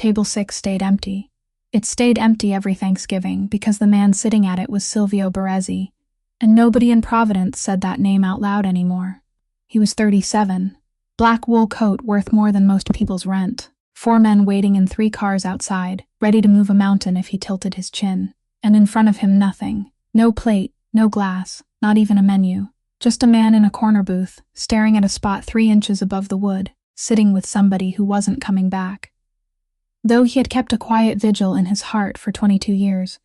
Table 6 stayed empty. It stayed empty every Thanksgiving because the man sitting at it was Silvio Baresi, and nobody in Providence said that name out loud anymore. He was 37, black wool coat worth more than most people's rent, 4 men waiting in 3 cars outside, ready to move a mountain if he tilted his chin, and in front of him nothing, no plate, no glass, not even a menu, just a man in a corner booth, staring at a spot 3 inches above the wood, sitting with somebody who wasn't coming back. Though he had kept a quiet vigil in his heart for 22 years,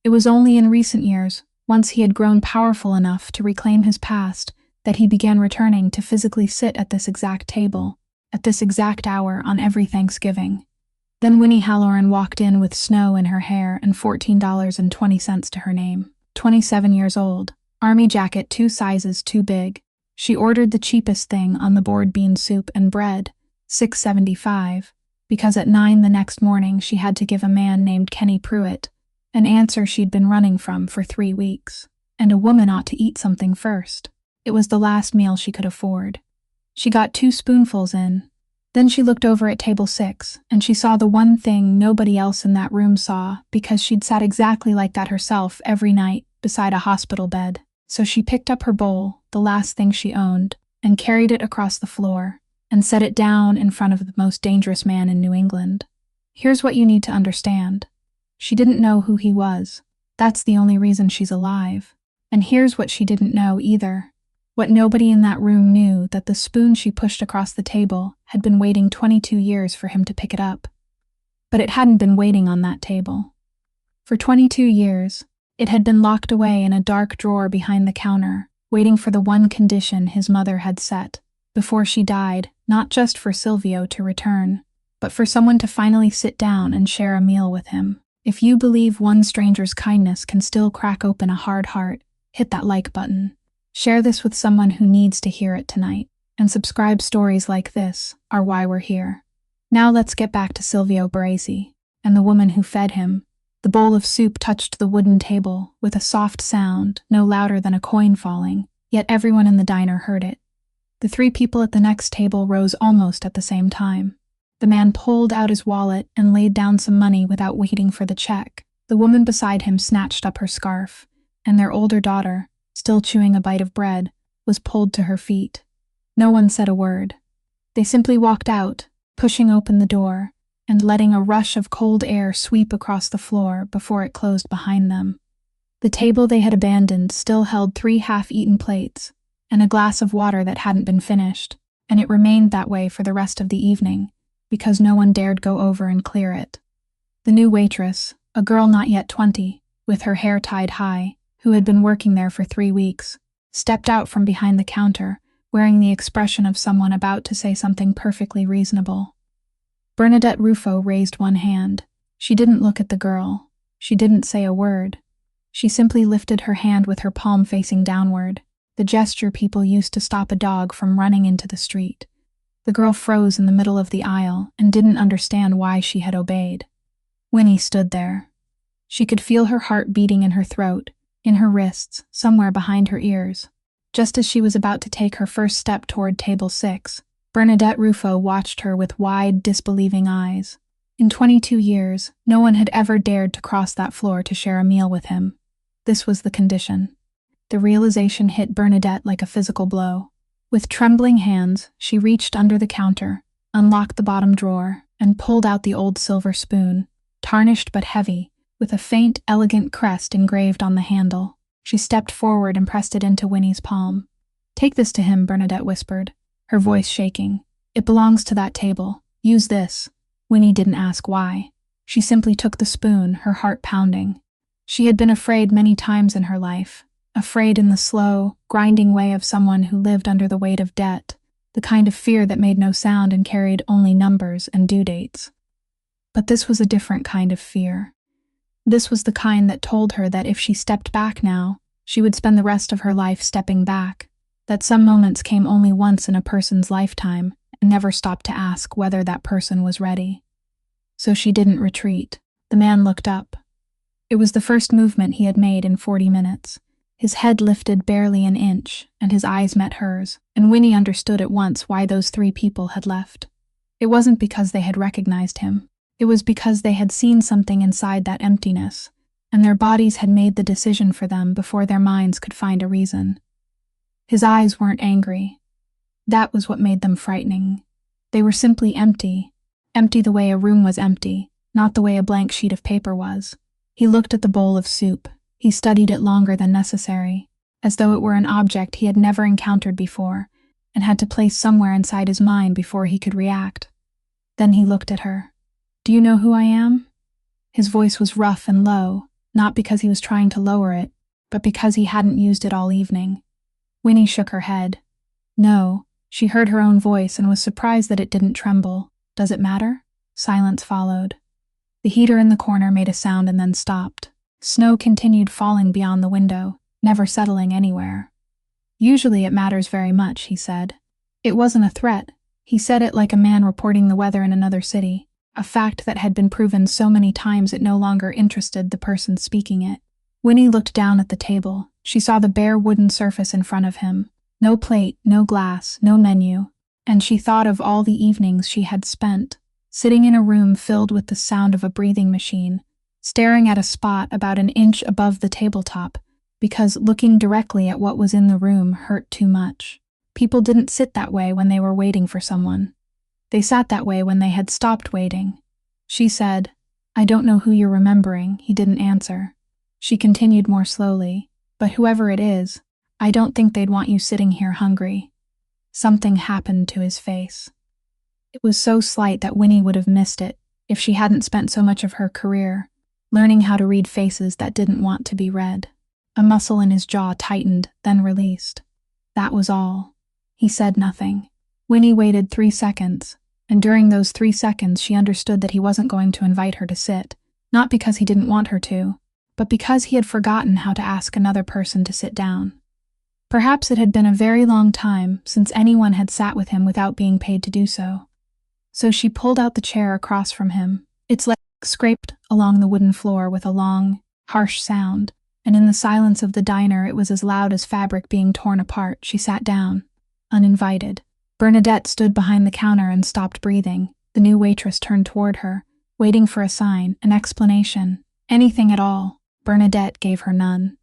it was only in recent years, once he had grown powerful enough to reclaim his past, that he began returning to physically sit at this exact table, at this exact hour on every Thanksgiving. Then Winnie Halloran walked in with snow in her hair and $14.20 to her name. 27 years old, army jacket 2 sizes too big. She ordered the cheapest thing on the board, bean soup and bread, $6.75, because at 9 the next morning she had to give a man named Kenny Pruitt an answer she'd been running from for 3 weeks, and a woman ought to eat something first. It was the last meal she could afford. She got 2 spoonfuls in. Then she looked over at table 6, and she saw the one thing nobody else in that room saw, because she'd sat exactly like that herself every night beside a hospital bed. So she picked up her bowl, the last thing she owned, and carried it across the floor, and set it down in front of the most dangerous man in New England. Here's what you need to understand. She didn't know who he was. That's the only reason she's alive. And here's what she didn't know either. What nobody in that room knew, that the spoon she pushed across the table had been waiting 22 years for him to pick it up. But it hadn't been waiting on that table. For 22 years, it had been locked away in a dark drawer behind the counter, waiting for the one condition his mother had set, before she died, not just for Silvio to return, but for someone to finally sit down and share a meal with him. If you believe one stranger's kindness can still crack open a hard heart, hit that like button. Share this with someone who needs to hear it tonight. And subscribe. Stories like this are why we're here. Now let's get back to Silvio Baresi and the woman who fed him. The bowl of soup touched the wooden table with a soft sound, no louder than a coin falling, yet everyone in the diner heard it. The 3 people at the next table rose almost at the same time. The man pulled out his wallet and laid down some money without waiting for the check. The woman beside him snatched up her scarf, and their older daughter, still chewing a bite of bread, was pulled to her feet. No one said a word. They simply walked out, pushing open the door, and letting a rush of cold air sweep across the floor before it closed behind them. The table they had abandoned still held 3 half-eaten plates, and a glass of water that hadn't been finished, and it remained that way for the rest of the evening, because no one dared go over and clear it. The new waitress, a girl not yet 20, with her hair tied high, who had been working there for 3 weeks, stepped out from behind the counter, wearing the expression of someone about to say something perfectly reasonable. Bernadette Ruffo raised one hand. She didn't look at the girl. She didn't say a word. She simply lifted her hand with her palm facing downward, the gesture people used to stop a dog from running into the street. The girl froze in the middle of the aisle and didn't understand why she had obeyed. Winnie stood there. She could feel her heart beating in her throat, in her wrists, somewhere behind her ears. Just as she was about to take her first step toward table 6, Bernadette Ruffo watched her with wide, disbelieving eyes. In 22 years, no one had ever dared to cross that floor to share a meal with him. This was the condition. The realization hit Bernadette like a physical blow. With trembling hands, she reached under the counter, unlocked the bottom drawer, and pulled out the old silver spoon, tarnished but heavy, with a faint, elegant crest engraved on the handle. She stepped forward and pressed it into Winnie's palm. "Take this to him," Bernadette whispered, her voice shaking. "It belongs to that table. Use this." Winnie didn't ask why. She simply took the spoon, her heart pounding. She had been afraid many times in her life, afraid in the slow, grinding way of someone who lived under the weight of debt, the kind of fear that made no sound and carried only numbers and due dates. But this was a different kind of fear. This was the kind that told her that if she stepped back now, she would spend the rest of her life stepping back, that some moments came only once in a person's lifetime and never stopped to ask whether that person was ready. So she didn't retreat. The man looked up. It was the first movement he had made in 40 minutes. His head lifted barely an inch, and his eyes met hers, and Winnie understood at once why those 3 people had left. It wasn't because they had recognized him. It was because they had seen something inside that emptiness, and their bodies had made the decision for them before their minds could find a reason. His eyes weren't angry. That was what made them frightening. They were simply empty. Empty the way a room was empty, not the way a blank sheet of paper was. He looked at the bowl of soup. He studied it longer than necessary, as though it were an object he had never encountered before, and had to place somewhere inside his mind before he could react. Then he looked at her. "Do you know who I am?" His voice was rough and low, not because he was trying to lower it, but because he hadn't used it all evening. Winnie shook her head. No, she heard her own voice and was surprised that it didn't tremble. "Does it matter?" Silence followed. The heater in the corner made a sound and then stopped. Snow continued falling beyond the window, never settling anywhere. "Usually it matters very much," he said. It wasn't a threat. He said it like a man reporting the weather in another city, a fact that had been proven so many times it no longer interested the person speaking it. Winnie looked down at the table. She saw the bare wooden surface in front of him. No plate, no glass, no menu. And she thought of all the evenings she had spent, sitting in a room filled with the sound of a breathing machine, staring at a spot about an inch above the tabletop, because looking directly at what was in the room hurt too much. People didn't sit that way when they were waiting for someone. They sat that way when they had stopped waiting. She said, "I don't know who you're remembering." He didn't answer. She continued more slowly, "But whoever it is, I don't think they'd want you sitting here hungry." Something happened to his face. It was so slight that Winnie would have missed it if she hadn't spent so much of her career learning how to read faces that didn't want to be read. A muscle in his jaw tightened, then released. That was all. He said nothing. Winnie waited 3 seconds, and during those 3 seconds she understood that he wasn't going to invite her to sit, not because he didn't want her to, but because he had forgotten how to ask another person to sit down. Perhaps it had been a very long time since anyone had sat with him without being paid to do so. So she pulled out the chair across from him. Its legs scraped along the wooden floor with a long, harsh sound, and in the silence of the diner it was as loud as fabric being torn apart. She sat down, uninvited. Bernadette stood behind the counter and stopped breathing. The new waitress turned toward her, waiting for a sign, an explanation, anything at all. Bernadette gave her none.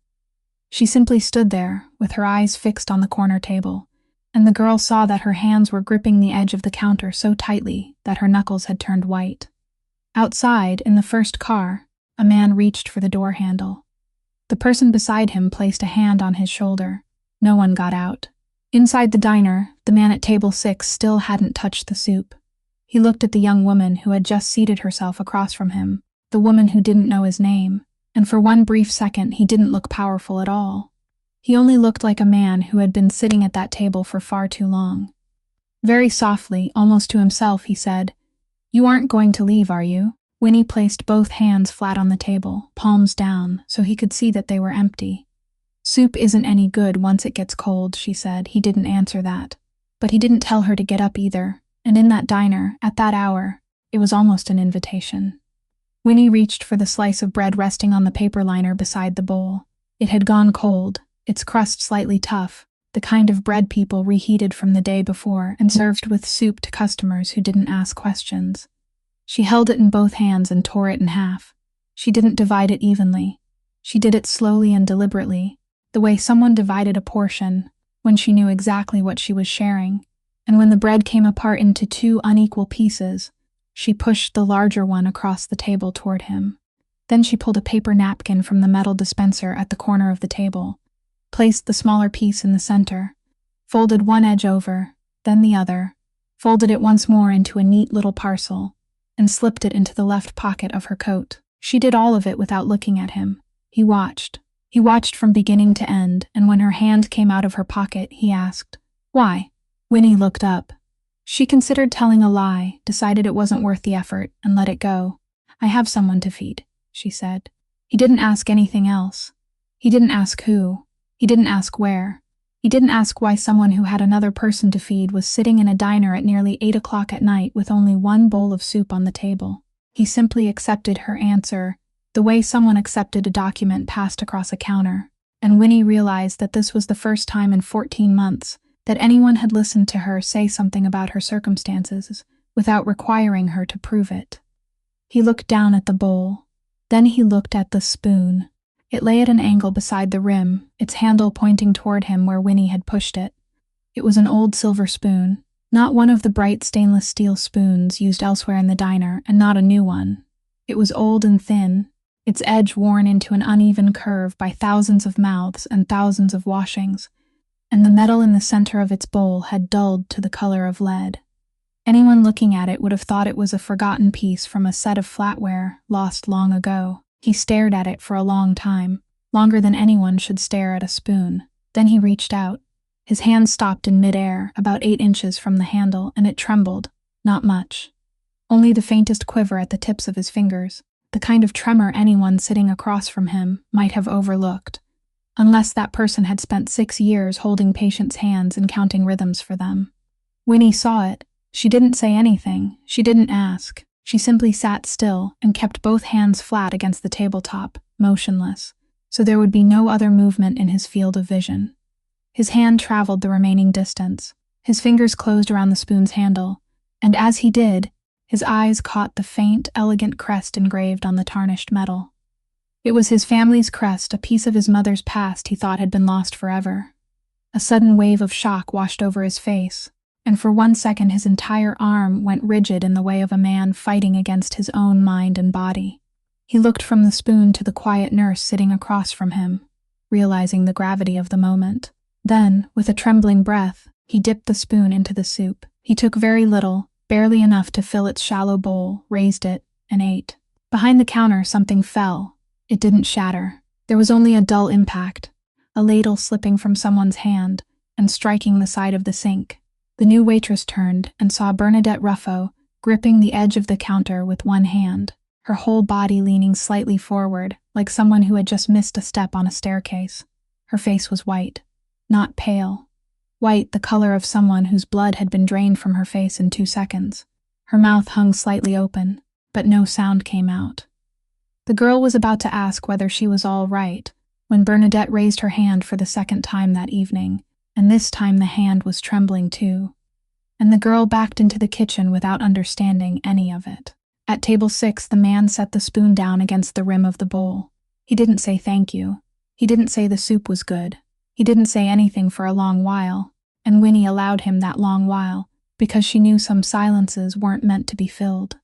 She simply stood there, with her eyes fixed on the corner table, and the girl saw that her hands were gripping the edge of the counter so tightly that her knuckles had turned white. Outside, in the first car, a man reached for the door handle. The person beside him placed a hand on his shoulder. No one got out. Inside the diner, the man at table 6 still hadn't touched the soup. He looked at the young woman who had just seated herself across from him, the woman who didn't know his name, and for one brief second he didn't look powerful at all. He only looked like a man who had been sitting at that table for far too long. Very softly, almost to himself, he said, "You aren't going to leave, are you?" Winnie placed both hands flat on the table, palms down, so he could see that they were empty. "Soup isn't any good once it gets cold," she said. He didn't answer that. But he didn't tell her to get up either, and in that diner, at that hour, it was almost an invitation. Winnie reached for the slice of bread resting on the paper liner beside the bowl. It had gone cold, its crust slightly tough, the kind of bread people reheated from the day before and served with soup to customers who didn't ask questions. She held it in both hands and tore it in half. She didn't divide it evenly. She did it slowly and deliberately, the way someone divided a portion, when she knew exactly what she was sharing, and when the bread came apart into 2 unequal pieces, she pushed the larger one across the table toward him. Then she pulled a paper napkin from the metal dispenser at the corner of the table, placed the smaller piece in the center, folded one edge over, then the other, folded it once more into a neat little parcel, and slipped it into the left pocket of her coat. She did all of it without looking at him. He watched. He watched from beginning to end, and when her hand came out of her pocket, he asked, "Why?" Winnie looked up. She considered telling a lie, decided it wasn't worth the effort, and let it go. "I have someone to feed," she said. He didn't ask anything else. He didn't ask who. He didn't ask where. He didn't ask why someone who had another person to feed was sitting in a diner at nearly 8 o'clock at night with only one bowl of soup on the table. He simply accepted her answer, the way someone accepted a document passed across a counter, and Winnie realized that this was the first time in 14 months that anyone had listened to her say something about her circumstances without requiring her to prove it. He looked down at the bowl. Then he looked at the spoon. It lay at an angle beside the rim, its handle pointing toward him where Winnie had pushed it. It was an old silver spoon, not one of the bright stainless steel spoons used elsewhere in the diner, and not a new one. It was old and thin, its edge worn into an uneven curve by thousands of mouths and thousands of washings, and the metal in the center of its bowl had dulled to the color of lead. Anyone looking at it would have thought it was a forgotten piece from a set of flatware lost long ago. He stared at it for a long time, longer than anyone should stare at a spoon. Then he reached out. His hand stopped in midair, about 8 inches from the handle, and it trembled. Not much. Only the faintest quiver at the tips of his fingers, the kind of tremor anyone sitting across from him might have overlooked, unless that person had spent 6 years holding patients' hands and counting rhythms for them. Winnie saw it. She didn't say anything. She didn't ask. She simply sat still and kept both hands flat against the tabletop, motionless, so there would be no other movement in his field of vision. His hand traveled the remaining distance. His fingers closed around the spoon's handle, and as he did, his eyes caught the faint, elegant crest engraved on the tarnished metal. It was his family's crest, a piece of his mother's past he thought had been lost forever. A sudden wave of shock washed over his face, and for 1 second his entire arm went rigid in the way of a man fighting against his own mind and body. He looked from the spoon to the quiet nurse sitting across from him, realizing the gravity of the moment. Then, with a trembling breath, he dipped the spoon into the soup. He took very little, barely enough to fill its shallow bowl, raised it, and ate. Behind the counter, something fell. It didn't shatter. There was only a dull impact, a ladle slipping from someone's hand and striking the side of the sink. The new waitress turned and saw Bernadette Ruffo gripping the edge of the counter with one hand, her whole body leaning slightly forward, like someone who had just missed a step on a staircase. Her face was white, not pale. White, the color of someone whose blood had been drained from her face in 2 seconds. Her mouth hung slightly open, but no sound came out. The girl was about to ask whether she was all right when Bernadette raised her hand for the second time that evening, and this time the hand was trembling too. And the girl backed into the kitchen without understanding any of it. At table 6, the man set the spoon down against the rim of the bowl. He didn't say thank you. He didn't say the soup was good. He didn't say anything for a long while, and Winnie allowed him that long while because she knew some silences weren't meant to be filled.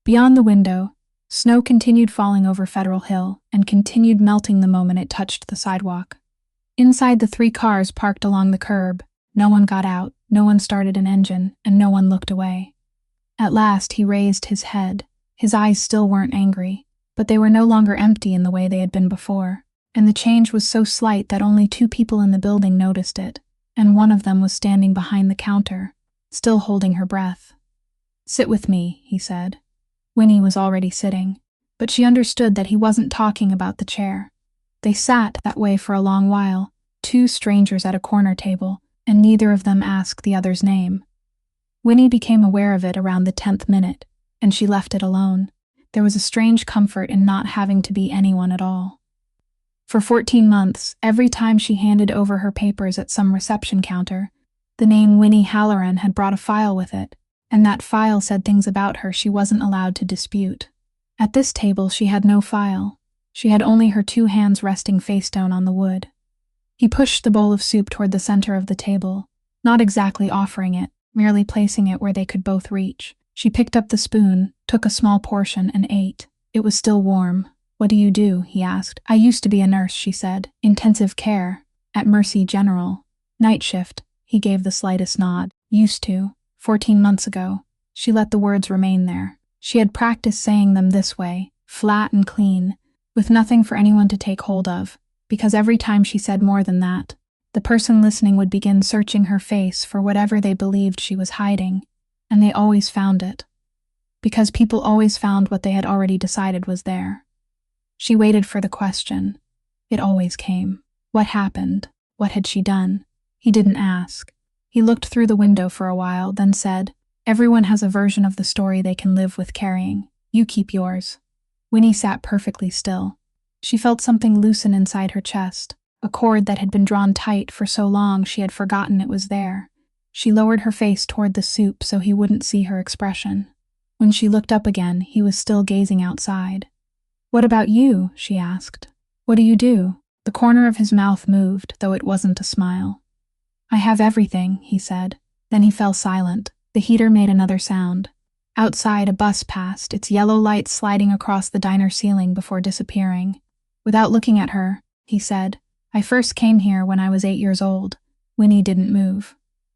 Beyond the window, snow continued falling over Federal Hill and continued melting the moment it touched the sidewalk. Inside, the 3 cars parked along the curb. No one got out, no one started an engine, and no one looked away. At last, he raised his head. His eyes still weren't angry, but they were no longer empty in the way they had been before, and the change was so slight that only 2 people in the building noticed it, and one of them was standing behind the counter, still holding her breath. "Sit with me," he said. Winnie was already sitting, but she understood that he wasn't talking about the chair. They sat that way for a long while, 2 strangers at a corner table, and neither of them asked the other's name. Winnie became aware of it around the 10th minute, and she left it alone. There was a strange comfort in not having to be anyone at all. For 14 months, every time she handed over her papers at some reception counter, the name Winnie Halloran had brought a file with it, and that file said things about her she wasn't allowed to dispute. At this table, she had no file. She had only her 2 hands resting face down on the wood. He pushed the bowl of soup toward the center of the table, not exactly offering it, merely placing it where they could both reach. She picked up the spoon, took a small portion, and ate. It was still warm. "What do you do?" he asked. "I used to be a nurse," she said. "Intensive care. At Mercy General. Night shift." He gave the slightest nod. "Used to. 14 months ago." She let the words remain there. She had practiced saying them this way, flat and clean, with nothing for anyone to take hold of, because every time she said more than that, the person listening would begin searching her face for whatever they believed she was hiding, and they always found it. Because people always found what they had already decided was there. She waited for the question. It always came. What happened? What had she done? He didn't ask. He looked through the window for a while, then said, "Everyone has a version of the story they can live with carrying. You keep yours." Winnie sat perfectly still. She felt something loosen inside her chest, a cord that had been drawn tight for so long she had forgotten it was there. She lowered her face toward the soup so he wouldn't see her expression. When she looked up again, he was still gazing outside. "What about you?" she asked. "What do you do?" The corner of his mouth moved, though it wasn't a smile. "I have everything," he said. Then he fell silent. The heater made another sound. Outside, a bus passed, its yellow light sliding across the diner ceiling before disappearing. Without looking at her, he said, "I first came here when I was 8 years old." Winnie didn't move.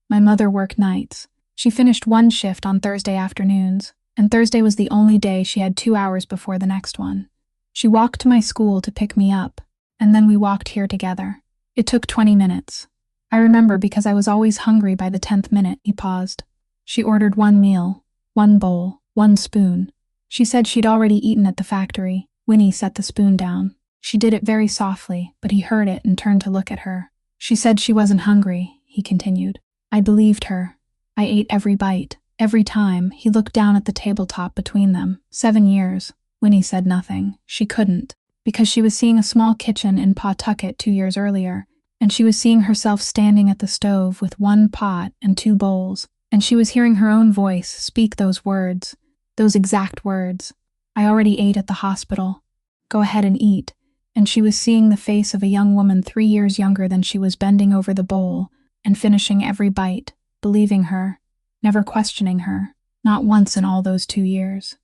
"My mother worked nights. She finished one shift on Thursday afternoons, and Thursday was the only day she had 2 hours before the next one. She walked to my school to pick me up, and then we walked here together. It took 20 minutes. I remember because I was always hungry by the 10th minute." He paused. "She ordered one meal, one bowl, one spoon. She said she'd already eaten at the factory." Winnie set the spoon down. She did it very softly, but he heard it and turned to look at her. "She said she wasn't hungry," he continued. "I believed her. I ate every bite. Every time." He looked down at the tabletop between them. 7 years. Winnie said nothing. She couldn't, because she was seeing a small kitchen in Pawtucket 2 years earlier, and she was seeing herself standing at the stove with one pot and 2 bowls, and she was hearing her own voice speak those words, those exact words. "I already ate at the hospital. Go ahead and eat." And she was seeing the face of a young woman 3 years younger than she was, bending over the bowl and finishing every bite, believing her, never questioning her, not once in all those 2 years.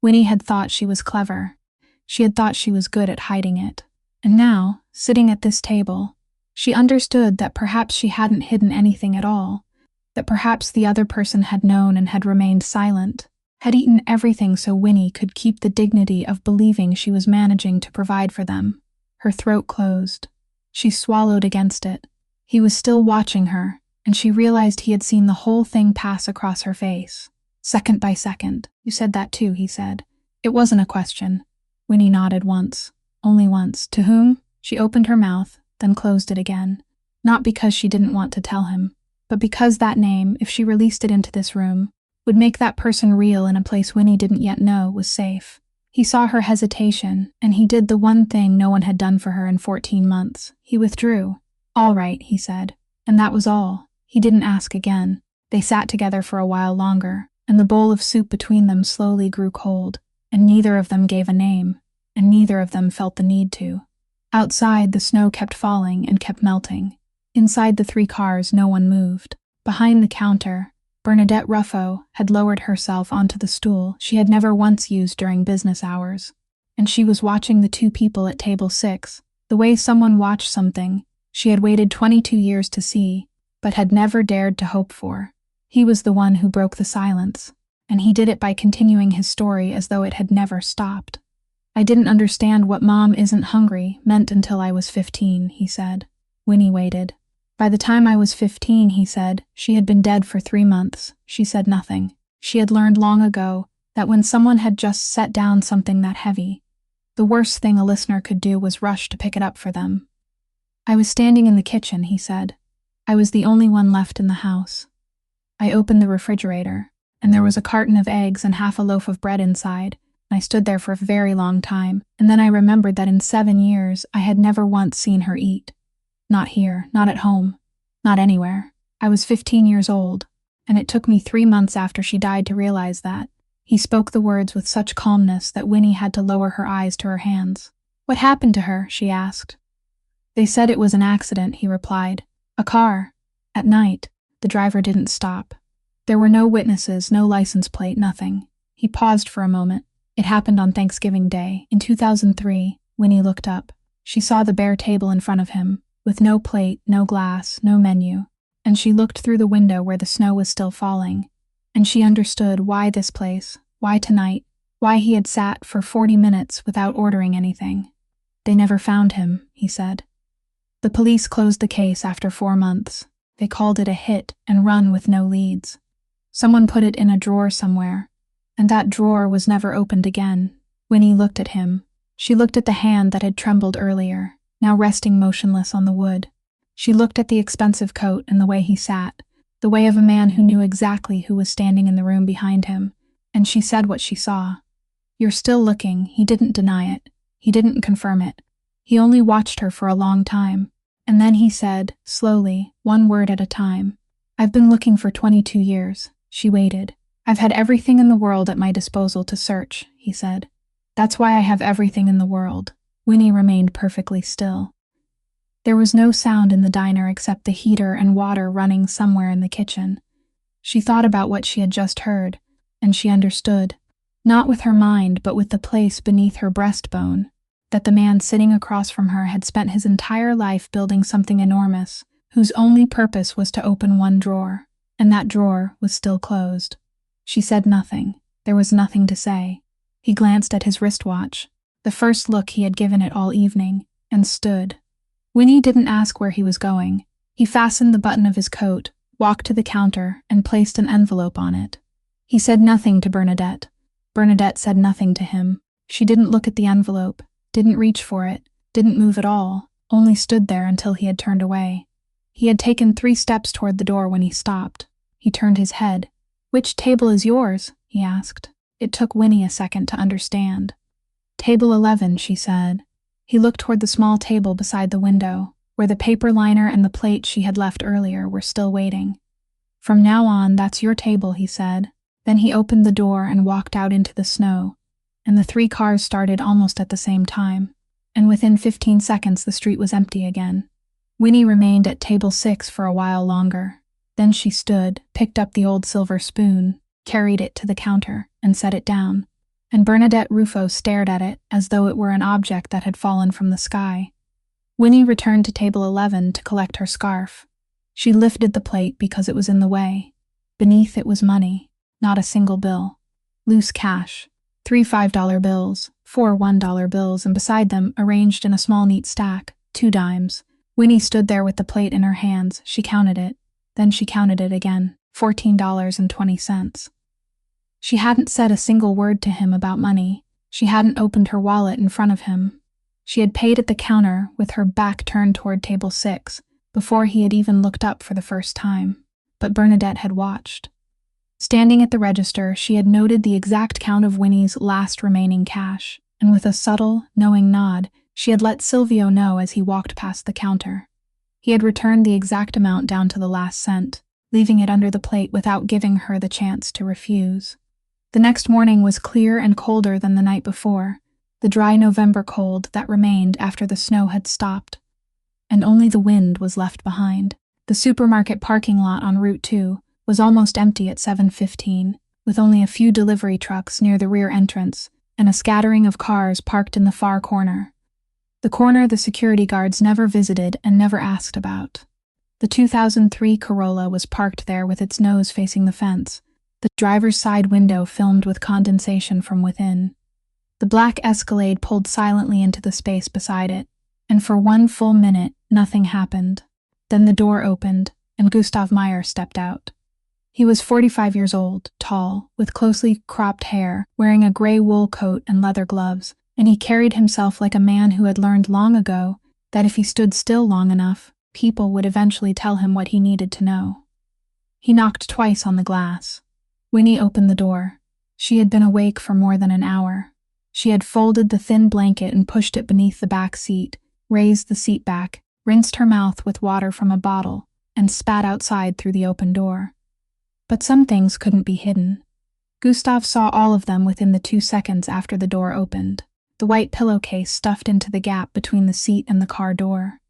Winnie had thought she was clever. She had thought she was good at hiding it. And now, sitting at this table, she understood that perhaps she hadn't hidden anything at all, that perhaps the other person had known and had remained silent, had eaten everything so Winnie could keep the dignity of believing she was managing to provide for them. Her throat closed. She swallowed against it. He was still watching her, and she realized he had seen the whole thing pass across her face, second by second. "You said that too," he said. "It wasn't a question." Winnie nodded once. Only once. "To whom?" She opened her mouth, then closed it again. Not because she didn't want to tell him, but because that name, if she released it into this room, would make that person real in a place Winnie didn't yet know was safe. He saw her hesitation, and he did the one thing no one had done for her in 14 months. He withdrew. "All right," he said. And that was all. He didn't ask again. They sat together for a while longer, and the bowl of soup between them slowly grew cold, and neither of them gave a name, and neither of them felt the need to. Outside, the snow kept falling and kept melting. Inside the 3 cars, no one moved. Behind the counter, Bernadette Ruffo had lowered herself onto the stool she had never once used during business hours, and she was watching the 2 people at table 6, the way someone watched something she had waited 22 years to see, but had never dared to hope for. He was the one who broke the silence, and he did it by continuing his story as though it had never stopped. "I didn't understand what Mom isn't hungry meant until I was 15, he said. Winnie waited. "By the time I was 15, he said, she had been dead for 3 months. She said nothing. She had learned long ago that when someone had just set down something that heavy, the worst thing a listener could do was rush to pick it up for them. "I was standing in the kitchen," he said. "I was the only one left in the house. I opened the refrigerator, and there was a carton of eggs and half a loaf of bread inside, and I stood there for a very long time, and then I remembered that in 7 years I had never once seen her eat. Not here, not at home, not anywhere. I was 15 years old, and it took me 3 months after she died to realize that." He spoke the words with such calmness that Winnie had to lower her eyes to her hands. "What happened to her?" she asked. "They said it was an accident," he replied. "A car. At night. The driver didn't stop. There were no witnesses, no license plate, nothing." He paused for a moment. "It happened on Thanksgiving Day, in 2003. Winnie looked up. She saw the bare table in front of him, with no plate, no glass, no menu, and she looked through the window where the snow was still falling, and she understood why this place, why tonight, why he had sat for 40 minutes without ordering anything. "They never found him," he said. "The police closed the case after 4 months. They called it a hit and run with no leads. Someone put it in a drawer somewhere, and that drawer was never opened again." Winnie looked at him. She looked at the hand that had trembled earlier, now resting motionless on the wood. She looked at the expensive coat and the way he sat, the way of a man who knew exactly who was standing in the room behind him, and she said what she saw. "You're still looking." He didn't deny it. He didn't confirm it. He only watched her for a long time, and then he said, slowly, one word at a time, "I've been looking for 22 years. She waited. I've had everything in the world at my disposal to search, he said. That's why I have everything in the world. Winnie remained perfectly still. There was no sound in the diner except the heater and water running somewhere in the kitchen. She thought about what she had just heard, and she understood, not with her mind but with the place beneath her breastbone, that the man sitting across from her had spent his entire life building something enormous, whose only purpose was to open one drawer, and that drawer was still closed. She said nothing. There was nothing to say. He glanced at his wristwatch, the first look he had given it all evening, and stood. Winnie didn't ask where he was going. He fastened the button of his coat, walked to the counter, and placed an envelope on it. He said nothing to Bernadette. Bernadette said nothing to him. She didn't look at the envelope, didn't reach for it, didn't move at all, only stood there until he had turned away. He had taken 3 steps toward the door when he stopped. He turned his head. "Which table is yours?" he asked. It took Winnie a second to understand. "Table 11, she said. He looked toward the small table beside the window, where the paper liner and the plate she had left earlier were still waiting. "From now on, that's your table," he said. Then he opened the door and walked out into the snow, and the 3 cars started almost at the same time, and within 15 seconds the street was empty again. Winnie remained at table 6 for a while longer. Then she stood, picked up the old silver spoon, carried it to the counter, and set it down, and Bernadette Ruffo stared at it as though it were an object that had fallen from the sky. Winnie returned to table 11 to collect her scarf. She lifted the plate because it was in the way. Beneath it was money, not a single bill. Loose cash, 3 $5 bills, 4 $1 bills, and beside them, arranged in a small neat stack, 2 dimes. Winnie stood there with the plate in her hands. She counted it. Then she counted it again, $14.20. She hadn't said a single word to him about money. She hadn't opened her wallet in front of him. She had paid at the counter with her back turned toward table 6, before he had even looked up for the first time. But Bernadette had watched. Standing at the register, she had noted the exact count of Winnie's last remaining cash, and with a subtle, knowing nod, she had let Silvio know as he walked past the counter. He had returned the exact amount down to the last cent, leaving it under the plate without giving her the chance to refuse. The next morning was clear and colder than the night before, the dry November cold that remained after the snow had stopped. And only the wind was left behind. The supermarket parking lot on Route 2 was almost empty at 7:15, with only a few delivery trucks near the rear entrance and a scattering of cars parked in the far corner. The corner the security guards never visited and never asked about. The 2003 Corolla was parked there with its nose facing the fence, the driver's side window filmed with condensation from within. The black Escalade pulled silently into the space beside it, and for 1 full minute, nothing happened. Then the door opened, and Gustav Meyer stepped out. He was 45 years old, tall, with closely cropped hair, wearing a gray wool coat and leather gloves, and he carried himself like a man who had learned long ago that if he stood still long enough, people would eventually tell him what he needed to know. He knocked twice on the glass. Winnie opened the door. She had been awake for more than an hour. She had folded the thin blanket and pushed it beneath the back seat, raised the seat back, rinsed her mouth with water from a bottle, and spat outside through the open door. But some things couldn't be hidden. Gustav saw all of them within the 2 seconds after the door opened. The white pillowcase stuffed into the gap between the seat and the car door.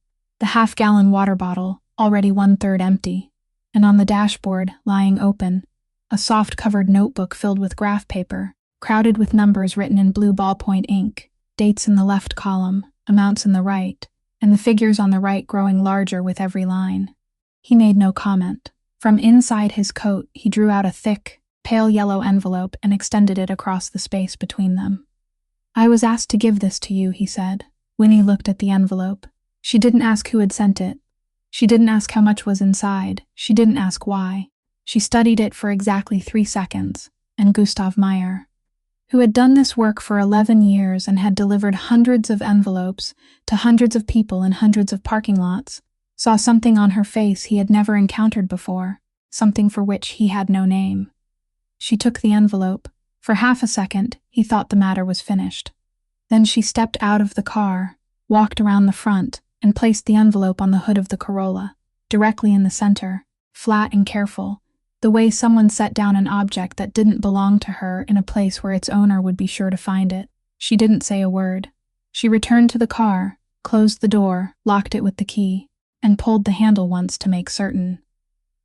The half-gallon water bottle, already 1/3 empty. And on the dashboard, lying open, a soft-covered notebook filled with graph paper, crowded with numbers written in blue ballpoint ink, dates in the left column, amounts in the right, and the figures on the right growing larger with every line. He made no comment. From inside his coat, he drew out a thick, pale yellow envelope and extended it across the space between them. "I was asked to give this to you," he said. Winnie looked at the envelope. She didn't ask who had sent it. She didn't ask how much was inside. She didn't ask why. She studied it for exactly 3 seconds, and Gustav Meyer, who had done this work for 11 years and had delivered hundreds of envelopes to hundreds of people in hundreds of parking lots, saw something on her face he had never encountered before, something for which he had no name. She took the envelope. For half a second, he thought the matter was finished. Then she stepped out of the car, walked around the front, and placed the envelope on the hood of the Corolla, directly in the center, flat and careful, The way someone set down an object that didn't belong to her in a place where its owner would be sure to find it. She didn't say a word. She returned to the car, closed the door, locked it with the key, and pulled the handle once to make certain.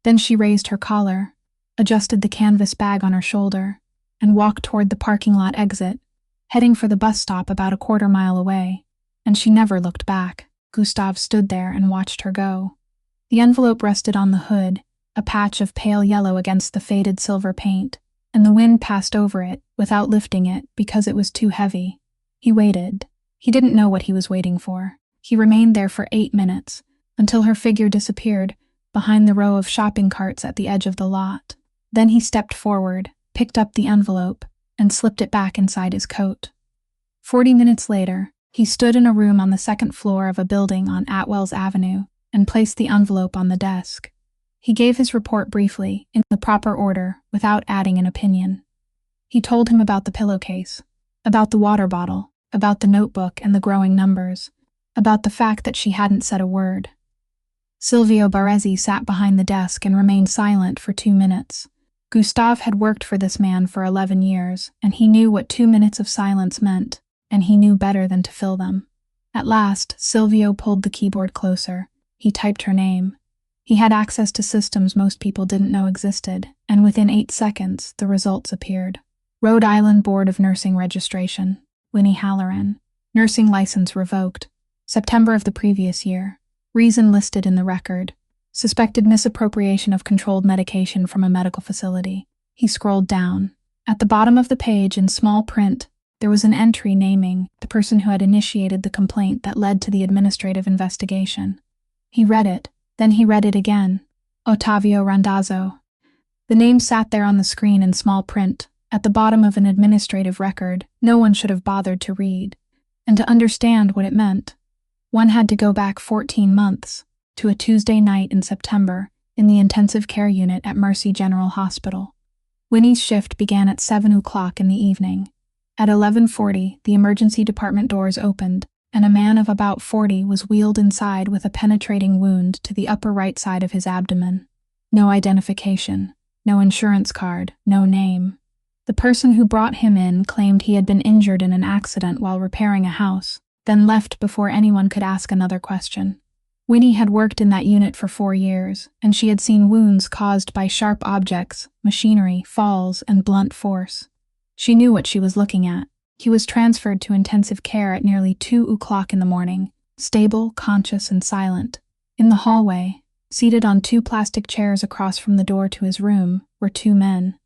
Then she raised her collar, adjusted the canvas bag on her shoulder, and walked toward the parking lot exit, heading for the bus stop about a quarter mile away. And she never looked back. Gustav stood there and watched her go. The envelope rested on the hood, a patch of pale yellow against the faded silver paint, and the wind passed over it without lifting it because it was too heavy. He waited. He didn't know what he was waiting for. He remained there for 8 minutes, until her figure disappeared behind the row of shopping carts at the edge of the lot. Then he stepped forward, picked up the envelope, and slipped it back inside his coat. 40 minutes later, he stood in a room on the second floor of a building on Atwells Avenue and placed the envelope on the desk. He gave his report briefly, in the proper order, without adding an opinion. He told him about the pillowcase, about the water bottle, about the notebook and the growing numbers, about the fact that she hadn't said a word. Silvio Baresi sat behind the desk and remained silent for 2 minutes. Gustav had worked for this man for 11 years, and he knew what 2 minutes of silence meant, and he knew better than to fill them. At last, Silvio pulled the keyboard closer. He typed her name. He had access to systems most people didn't know existed, and within 8 seconds, the results appeared. Rhode Island Board of Nursing Registration. Winnie Halloran. Nursing license revoked. September of the previous year. Reason listed in the record. Suspected misappropriation of controlled medication from a medical facility. He scrolled down. At the bottom of the page, in small print, there was an entry naming the person who had initiated the complaint that led to the administrative investigation. He read it. Then he read it again. Ottavio Randazzo. The name sat there on the screen in small print, at the bottom of an administrative record no one should have bothered to read. And to understand what it meant, one had to go back 14 months, to a Tuesday night in September, in the intensive care unit at Mercy General Hospital. Winnie's shift began at 7 o'clock in the evening. At 11:40, the emergency department doors opened, and a man of about 40 was wheeled inside with a penetrating wound to the upper right side of his abdomen. No identification, no insurance card, no name. The person who brought him in claimed he had been injured in an accident while repairing a house, then left before anyone could ask another question. Winnie had worked in that unit for 4 years, and she had seen wounds caused by sharp objects, machinery, falls, and blunt force. She knew what she was looking at. He was transferred to intensive care at nearly 2 o'clock in the morning, stable, conscious, and silent. In the hallway, seated on 2 plastic chairs across from the door to his room, were 2 men.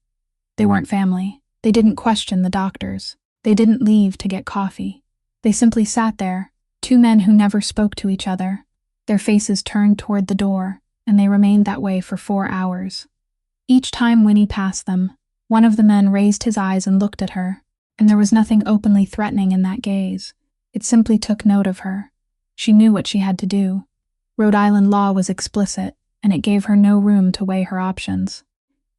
They weren't family. They didn't question the doctors. They didn't leave to get coffee. They simply sat there, 2 men who never spoke to each other, their faces turned toward the door, and they remained that way for 4 hours. Each time Winnie passed them, one of the men raised his eyes and looked at her, and there was nothing openly threatening in that gaze. It simply took note of her. She knew what she had to do. Rhode Island law was explicit, and it gave her no room to weigh her options.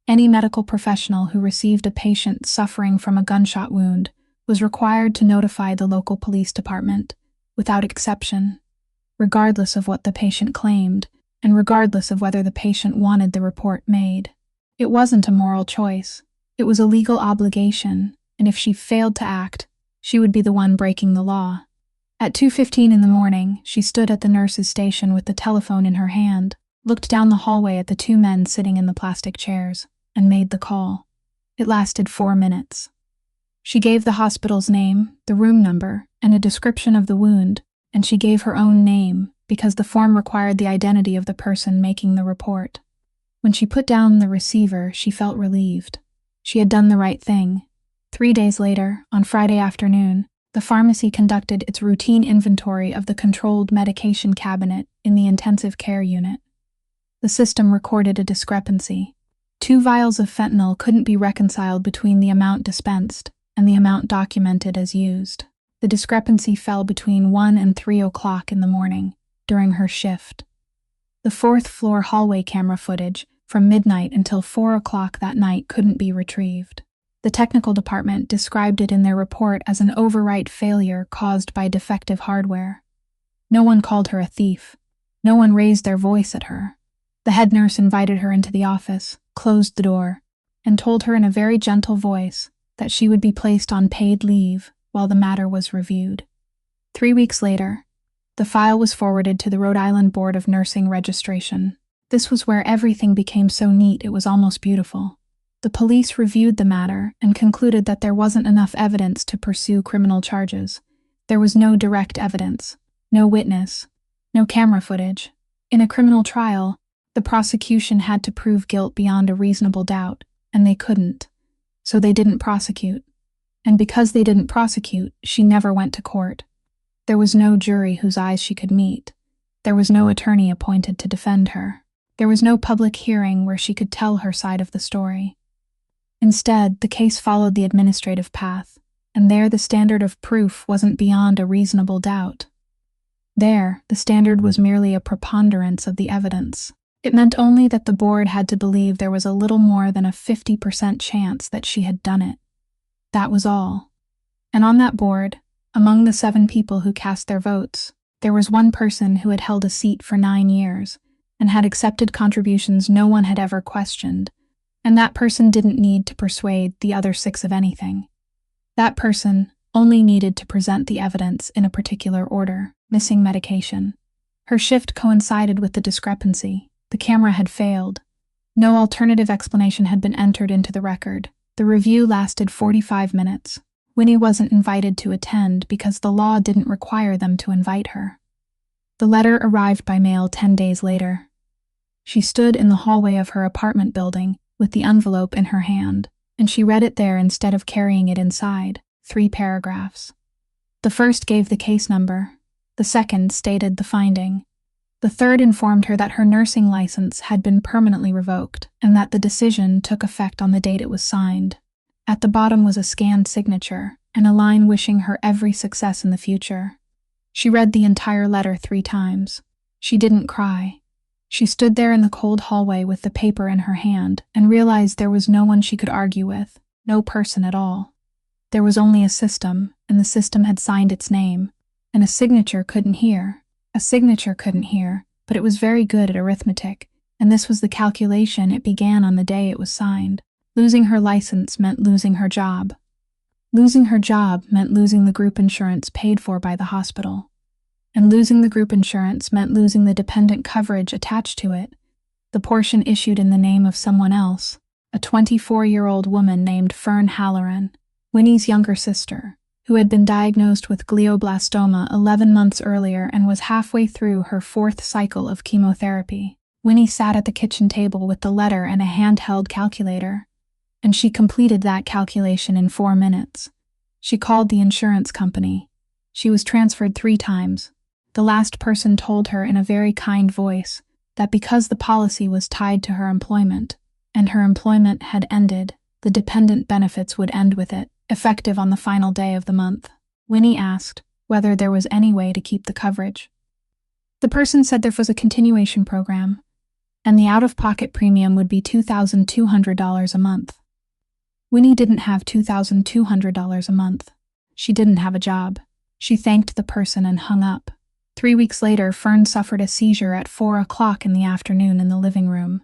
Any medical professional who received a patient suffering from a gunshot wound was required to notify the local police department, without exception, regardless of what the patient claimed, and regardless of whether the patient wanted the report made. It wasn't a moral choice. It was a legal obligation, and if she failed to act, she would be the one breaking the law. At 2:15 in the morning, she stood at the nurse's station with the telephone in her hand, looked down the hallway at the 2 men sitting in the plastic chairs, and made the call. It lasted 4 minutes. She gave the hospital's name, the room number, and a description of the wound, and she gave her own name because the form required the identity of the person making the report. When she put down the receiver, she felt relieved. She had done the right thing. 3 days later, on Friday afternoon, the pharmacy conducted its routine inventory of the controlled medication cabinet in the intensive care unit. The system recorded a discrepancy. 2 vials of fentanyl couldn't be reconciled between the amount dispensed and the amount documented as used. The discrepancy fell between 1 and 3 o'clock in the morning, during her shift. The 4th floor hallway camera footage from midnight until 4 o'clock that night couldn't be retrieved. The technical department described it in their report as an overwrite failure caused by defective hardware. No one called her a thief. No one raised their voice at her. The head nurse invited her into the office, closed the door, and told her in a very gentle voice that she would be placed on paid leave while the matter was reviewed. 3 weeks later, the file was forwarded to the Rhode Island Board of Nursing Registration. This was where everything became so neat it was almost beautiful. The police reviewed the matter and concluded that there wasn't enough evidence to pursue criminal charges. There was no direct evidence, no witness, no camera footage. In a criminal trial, the prosecution had to prove guilt beyond a reasonable doubt, and they couldn't. So they didn't prosecute. And because they didn't prosecute, she never went to court. There was no jury whose eyes she could meet. There was no attorney appointed to defend her. There was no public hearing where she could tell her side of the story. Instead, the case followed the administrative path, and there the standard of proof wasn't beyond a reasonable doubt. There, the standard was merely a preponderance of the evidence. It meant only that the board had to believe there was a little more than a 50% chance that she had done it. That was all. And on that board, among the 7 people who cast their votes, there was one person who had held a seat for 9 years and had accepted contributions no one had ever questioned, and that person didn't need to persuade the other 6 of anything. That person only needed to present the evidence in a particular order: missing medication. Her shift coincided with the discrepancy. The camera had failed. No alternative explanation had been entered into the record. The review lasted 45 minutes. Winnie wasn't invited to attend because the law didn't require them to invite her. The letter arrived by mail 10 days later. She stood in the hallway of her apartment building with the envelope in her hand, and she read it there instead of carrying it inside. 3 paragraphs. The first gave the case number. The second stated the finding. The third informed her that her nursing license had been permanently revoked and that the decision took effect on the date it was signed. At the bottom was a scanned signature and a line wishing her every success in the future. She read the entire letter 3 times. She didn't cry. She stood there in the cold hallway with the paper in her hand and realized there was no one she could argue with, no person at all. There was only a system, and the system had signed its name, and a signature couldn't hear. A signature couldn't hear, but it was very good at arithmetic, and this was the calculation it began on the day it was signed. Losing her license meant losing her job. Losing her job meant losing the group insurance paid for by the hospital. And losing the group insurance meant losing the dependent coverage attached to it, the portion issued in the name of someone else, a 24-year-old woman named Fern Halloran, Winnie's younger sister, who had been diagnosed with glioblastoma 11 months earlier and was halfway through her 4th cycle of chemotherapy. Winnie sat at the kitchen table with the letter and a handheld calculator, and she completed that calculation in 4 minutes. She called the insurance company. She was transferred 3 times. The last person told her in a very kind voice that because the policy was tied to her employment, and her employment had ended, the dependent benefits would end with it, effective on the final day of the month. Winnie asked whether there was any way to keep the coverage. The person said there was a continuation program, and the out-of-pocket premium would be $2,200 a month. Winnie didn't have $2,200 a month. She didn't have a job. She thanked the person and hung up. 3 weeks later, Fern suffered a seizure at 4 o'clock in the afternoon in the living room.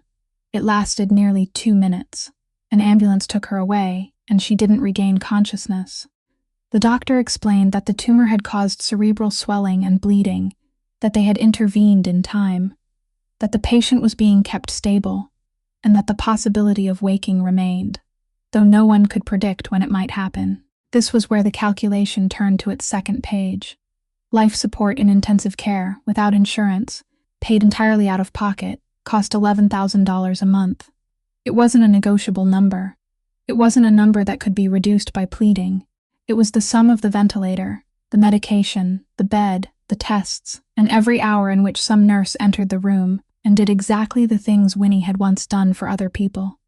It lasted nearly 2 minutes. An ambulance took her away, and she didn't regain consciousness. The doctor explained that the tumor had caused cerebral swelling and bleeding, that they had intervened in time, that the patient was being kept stable, and that the possibility of waking remained, though no one could predict when it might happen. This was where the calculation turned to its second page. Life support in intensive care, without insurance, paid entirely out of pocket, cost $11,000 a month. It wasn't a negotiable number. It wasn't a number that could be reduced by pleading. It was the sum of the ventilator, the medication, the bed, the tests, and every hour in which some nurse entered the room and did exactly the things Winnie had once done for other people.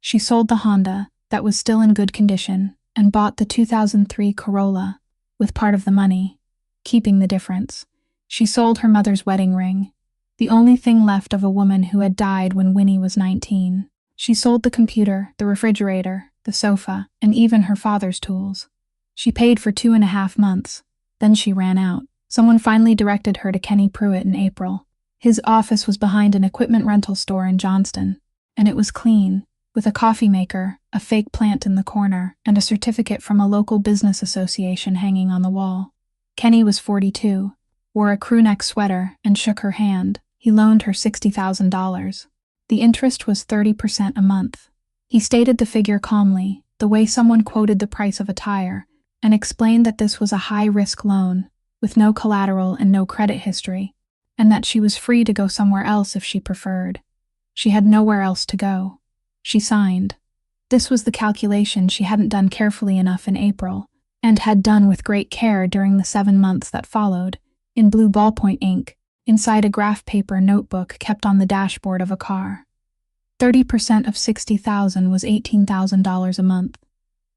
She sold the Honda, that was still in good condition, and bought the 2003 Corolla, with part of the money, keeping the difference. She sold her mother's wedding ring, the only thing left of a woman who had died when Winnie was 19. She sold the computer, the refrigerator, the sofa, and even her father's tools. She paid for 2.5 months. Then she ran out. Someone finally directed her to Kenny Pruitt in April. His office was behind an equipment rental store in Johnston. and it was clean, with a coffee maker, a fake plant in the corner, and a certificate from a local business association hanging on the wall. Kenny was 42, wore a crewneck sweater, and shook her hand. He loaned her $60,000. The interest was 30% a month. He stated the figure calmly, the way someone quoted the price of a tire, and explained that this was a high-risk loan, with no collateral and no credit history, and that she was free to go somewhere else if she preferred. She had nowhere else to go. She signed. This was the calculation she hadn't done carefully enough in April, and had done with great care during the 7 months that followed, in blue ballpoint ink, inside a graph paper notebook kept on the dashboard of a car. 30% of $60,000 was $18,000 a month.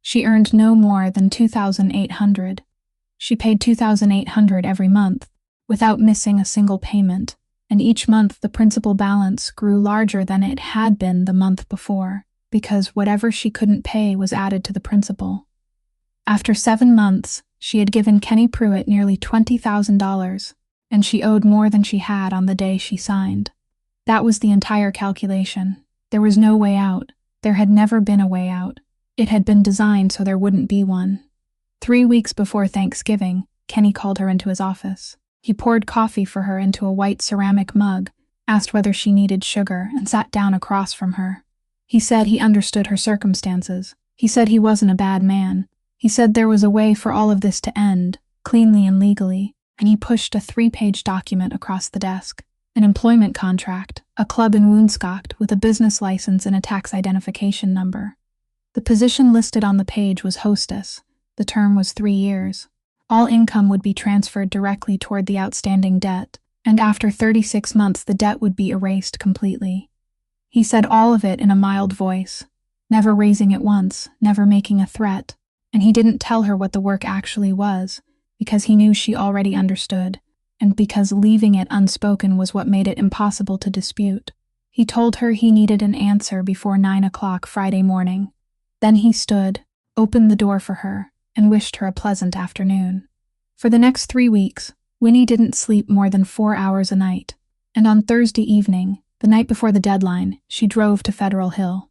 She earned no more than $2,800. She paid $2,800 every month, without missing a single payment, and each month the principal balance grew larger than it had been the month before, because whatever she couldn't pay was added to the principal. After 7 months, she had given Kenny Pruitt nearly $20,000, and she owed more than she had on the day she signed. That was the entire calculation. There was no way out. There had never been a way out. It had been designed so there wouldn't be one. 3 weeks before Thanksgiving, Kenny called her into his office. He poured coffee for her into a white ceramic mug, asked whether she needed sugar, and sat down across from her. He said he understood her circumstances. He said he wasn't a bad man. He said there was a way for all of this to end, cleanly and legally, and he pushed a 3-page document across the desk. An employment contract, a club in Woonsocket with a business license and a tax identification number. The position listed on the page was hostess. The term was 3 years. All income would be transferred directly toward the outstanding debt, and after 36 months the debt would be erased completely. He said all of it in a mild voice, never raising it once, never making a threat, and he didn't tell her what the work actually was, because he knew she already understood, and because leaving it unspoken was what made it impossible to dispute. He told her he needed an answer before 9 o'clock Friday morning. Then he stood, opened the door for her, and wished her a pleasant afternoon. For the next 3 weeks, Winnie didn't sleep more than 4 hours a night, and on Thursday evening, the night before the deadline, she drove to Federal Hill,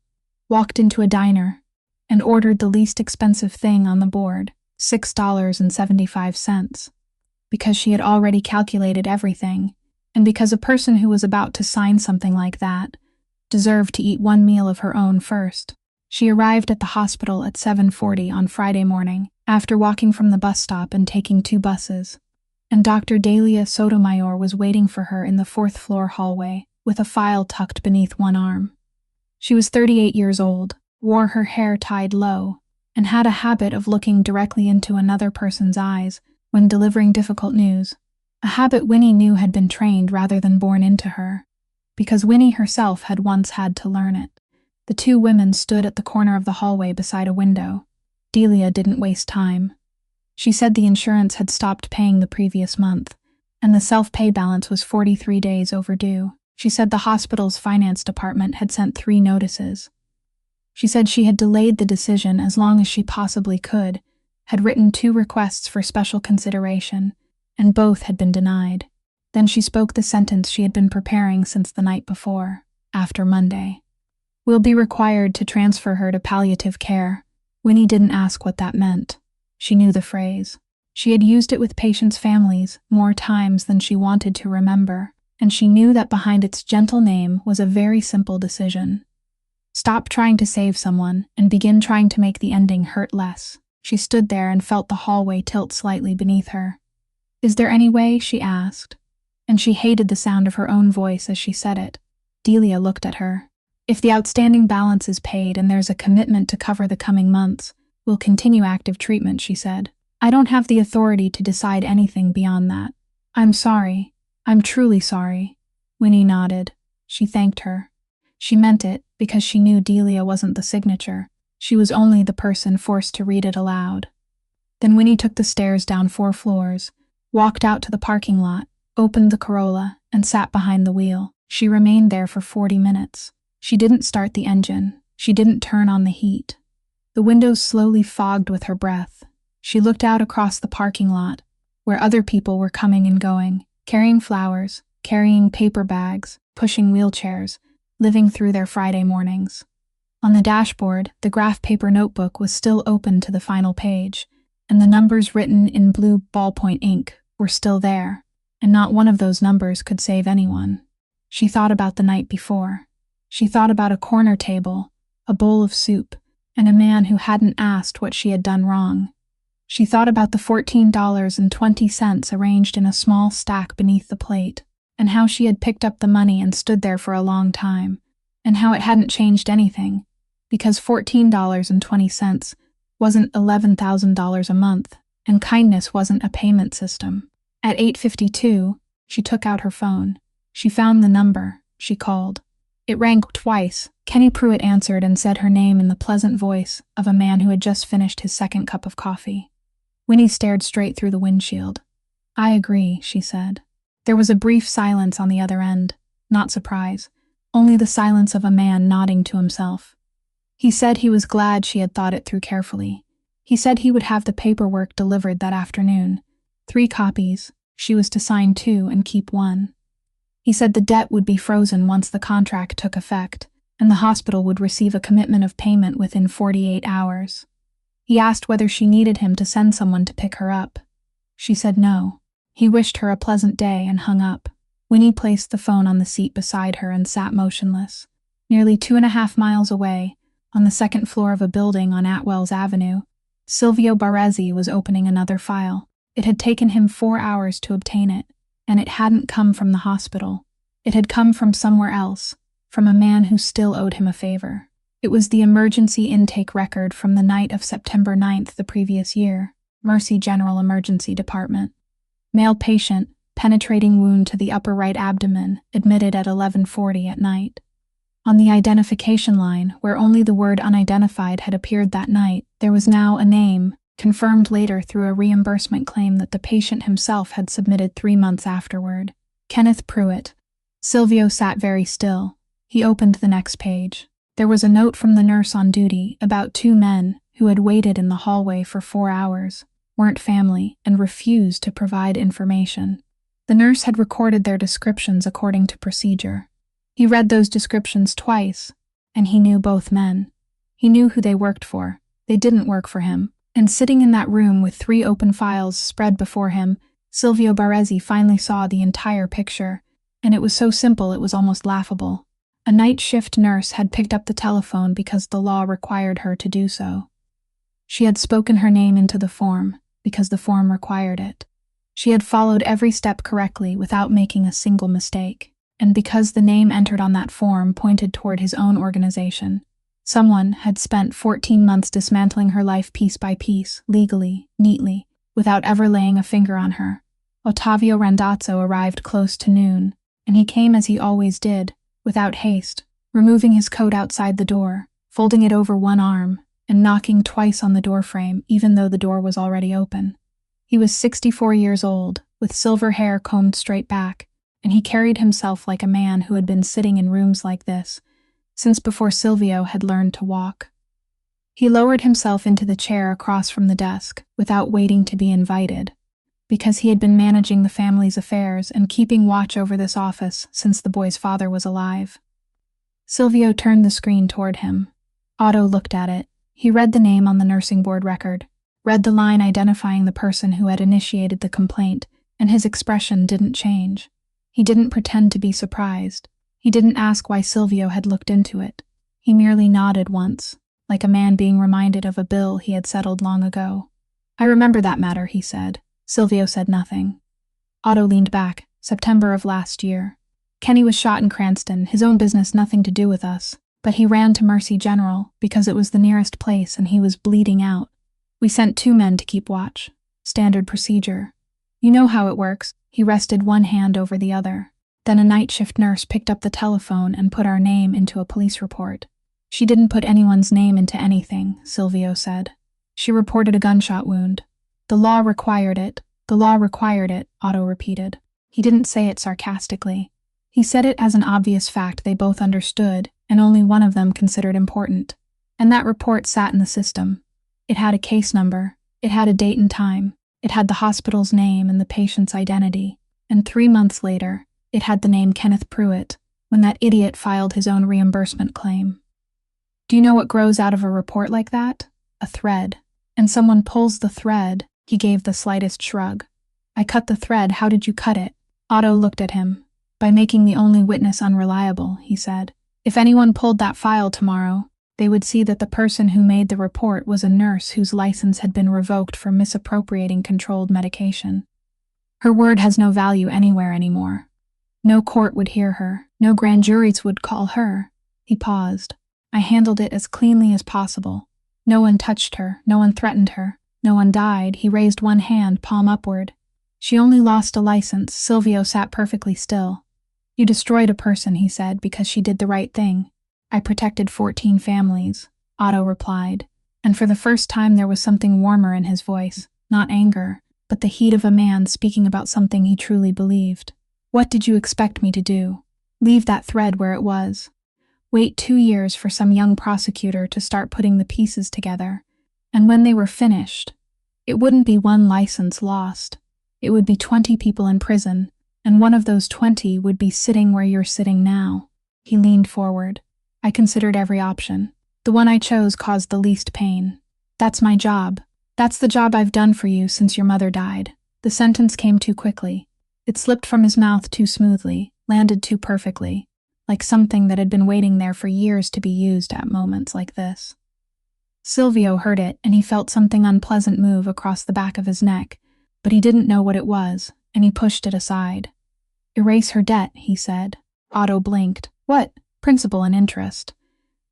walked into a diner, and ordered the least expensive thing on the board, $6.75. Because she had already calculated everything, and because a person who was about to sign something like that deserved to eat 1 meal of her own first. She arrived at the hospital at 7:40 on Friday morning, after walking from the bus stop and taking 2 buses, and Dr. Delia Sotomayor was waiting for her in the 4th-floor hallway, with a file tucked beneath one arm. She was 38 years old, wore her hair tied low, and had a habit of looking directly into another person's eyes when delivering difficult news, a habit Winnie knew had been trained rather than born into her, because Winnie herself had once had to learn it. The 2 women stood at the corner of the hallway beside a window. Delia didn't waste time. She said the insurance had stopped paying the previous month, and the self-pay balance was 43 days overdue. She said the hospital's finance department had sent 3 notices. She said she had delayed the decision as long as she possibly could, had written 2 requests for special consideration, and both had been denied. Then she spoke the sentence she had been preparing since the night before, after Monday. "We'll be required to transfer her to palliative care." Winnie didn't ask what that meant. She knew the phrase. She had used it with patients' families more times than she wanted to remember, and she knew that behind its gentle name was a very simple decision. Stop trying to save someone and begin trying to make the ending hurt less. She stood there and felt the hallway tilt slightly beneath her. "Is there any way?" she asked, and she hated the sound of her own voice as she said it. Delia looked at her. "If the outstanding balance is paid and there's a commitment to cover the coming months, we'll continue active treatment," she said. "I don't have the authority to decide anything beyond that." "I'm sorry. I'm truly sorry." Winnie nodded. She thanked her. She meant it because she knew Delia wasn't the signature. She was only the person forced to read it aloud. Then Winnie took the stairs down 4 floors, walked out to the parking lot, opened the Corolla, and sat behind the wheel. She remained there for 40 minutes. She didn't start the engine. She didn't turn on the heat. The windows slowly fogged with her breath. She looked out across the parking lot, where other people were coming and going, carrying flowers, carrying paper bags, pushing wheelchairs, living through their Friday mornings. On the dashboard, the graph paper notebook was still open to the final page, and the numbers written in blue ballpoint ink were still there, and not one of those numbers could save anyone. She thought about the night before. She thought about a corner table, a bowl of soup, and a man who hadn't asked what she had done wrong. She thought about the $14.20 arranged in a small stack beneath the plate, and how she had picked up the money and stood there for a long time, and how it hadn't changed anything, because $14.20 wasn't $11,000 a month, and kindness wasn't a payment system. At 8:52, she took out her phone. She found the number. She called. It rang twice. Kenny Pruitt answered and said her name in the pleasant voice of a man who had just finished his second cup of coffee. Winnie stared straight through the windshield. "I agree," she said. There was a brief silence on the other end, not surprise, only the silence of a man nodding to himself. He said he was glad she had thought it through carefully. He said he would have the paperwork delivered that afternoon. 3 copies. She was to sign 2 and keep 1. He said the debt would be frozen once the contract took effect, and the hospital would receive a commitment of payment within 48 hours. He asked whether she needed him to send someone to pick her up. She said no. He wished her a pleasant day and hung up. Winnie placed the phone on the seat beside her and sat motionless. Nearly 2.5 miles away, on the second floor of a building on Atwells Avenue, Silvio Baresi was opening another file. It had taken him 4 hours to obtain it, and it hadn't come from the hospital. It had come from somewhere else, from a man who still owed him a favor. It was the emergency intake record from the night of September 9th the previous year, Mercy General Emergency Department. Male patient, penetrating wound to the upper right abdomen, admitted at 11:40 at night. On the identification line, where only the word unidentified had appeared that night, there was now a name, confirmed later through a reimbursement claim that the patient himself had submitted 3 months afterward. Kenneth Pruitt. Silvio sat very still. He opened the next page. There was a note from the nurse on duty about 2 men who had waited in the hallway for 4 hours, weren't family, and refused to provide information. The nurse had recorded their descriptions according to procedure. He read those descriptions twice, and he knew both men. He knew who they worked for. They didn't work for him. And sitting in that room with 3 open files spread before him, Silvio Baresi finally saw the entire picture, and it was so simple it was almost laughable. A night shift nurse had picked up the telephone because the law required her to do so. She had spoken her name into the form because the form required it. She had followed every step correctly without making a single mistake, and because the name entered on that form pointed toward his own organization. Someone had spent 14 months dismantling her life piece by piece, legally, neatly, without ever laying a finger on her. Ottavio Randazzo arrived close to noon, and he came as he always did, without haste, removing his coat outside the door, folding it over one arm, and knocking twice on the doorframe even though the door was already open. He was 64 years old, with silver hair combed straight back, and he carried himself like a man who had been sitting in rooms like this since before Silvio had learned to walk. He lowered himself into the chair across from the desk without waiting to be invited, because he had been managing the family's affairs and keeping watch over this office since the boy's father was alive. Silvio turned the screen toward him. Otto looked at it. He read the name on the nursing board record, read the line identifying the person who had initiated the complaint, and his expression didn't change. He didn't pretend to be surprised. He didn't ask why Silvio had looked into it. He merely nodded once, like a man being reminded of a bill he had settled long ago. "I remember that matter," he said. Silvio said nothing. Otto leaned back. September of last year. Kenny was shot in Cranston, his own business nothing to do with us, but he ran to Mercy General because it was the nearest place and he was bleeding out. We sent 2 men to keep watch. Standard procedure. You know how it works. He rested one hand over the other. Then a night shift nurse picked up the telephone and put our name into a police report. She didn't put anyone's name into anything, Silvio said. She reported a gunshot wound. The law required it. The law required it, Otto repeated. He didn't say it sarcastically. He said it as an obvious fact they both understood, and only one of them considered important. And that report sat in the system. It had a case number. It had a date and time. It had the hospital's name and the patient's identity. And 3 months later, it had the name Kenneth Pruitt, when that idiot filed his own reimbursement claim. Do you know what grows out of a report like that? A thread. And someone pulls the thread. He gave the slightest shrug. I cut the thread. How did you cut it? Otto looked at him. By making the only witness unreliable, he said. If anyone pulled that file tomorrow, they would see that the person who made the report was a nurse whose license had been revoked for misappropriating controlled medication. Her word has no value anywhere anymore. No court would hear her. No grand juries would call her. He paused. I handled it as cleanly as possible. No one touched her. No one threatened her. No one died. He raised one hand, palm upward. She only lost a license. Silvio sat perfectly still. You destroyed a person, he said, because she did the right thing. I protected 14 families, Otto replied, and for the first time there was something warmer in his voice, not anger, but the heat of a man speaking about something he truly believed. What did you expect me to do? Leave that thread where it was. Wait 2 years for some young prosecutor to start putting the pieces together, and when they were finished, it wouldn't be one license lost. It would be 20 people in prison, and one of those 20 would be sitting where you're sitting now. He leaned forward. I considered every option. The one I chose caused the least pain. That's my job. That's the job I've done for you since your mother died. The sentence came too quickly. It slipped from his mouth too smoothly, landed too perfectly, like something that had been waiting there for years to be used at moments like this. Silvio heard it, and he felt something unpleasant move across the back of his neck, but he didn't know what it was, and he pushed it aside. Erase her debt, he said. Otto blinked. What? Principal and interest.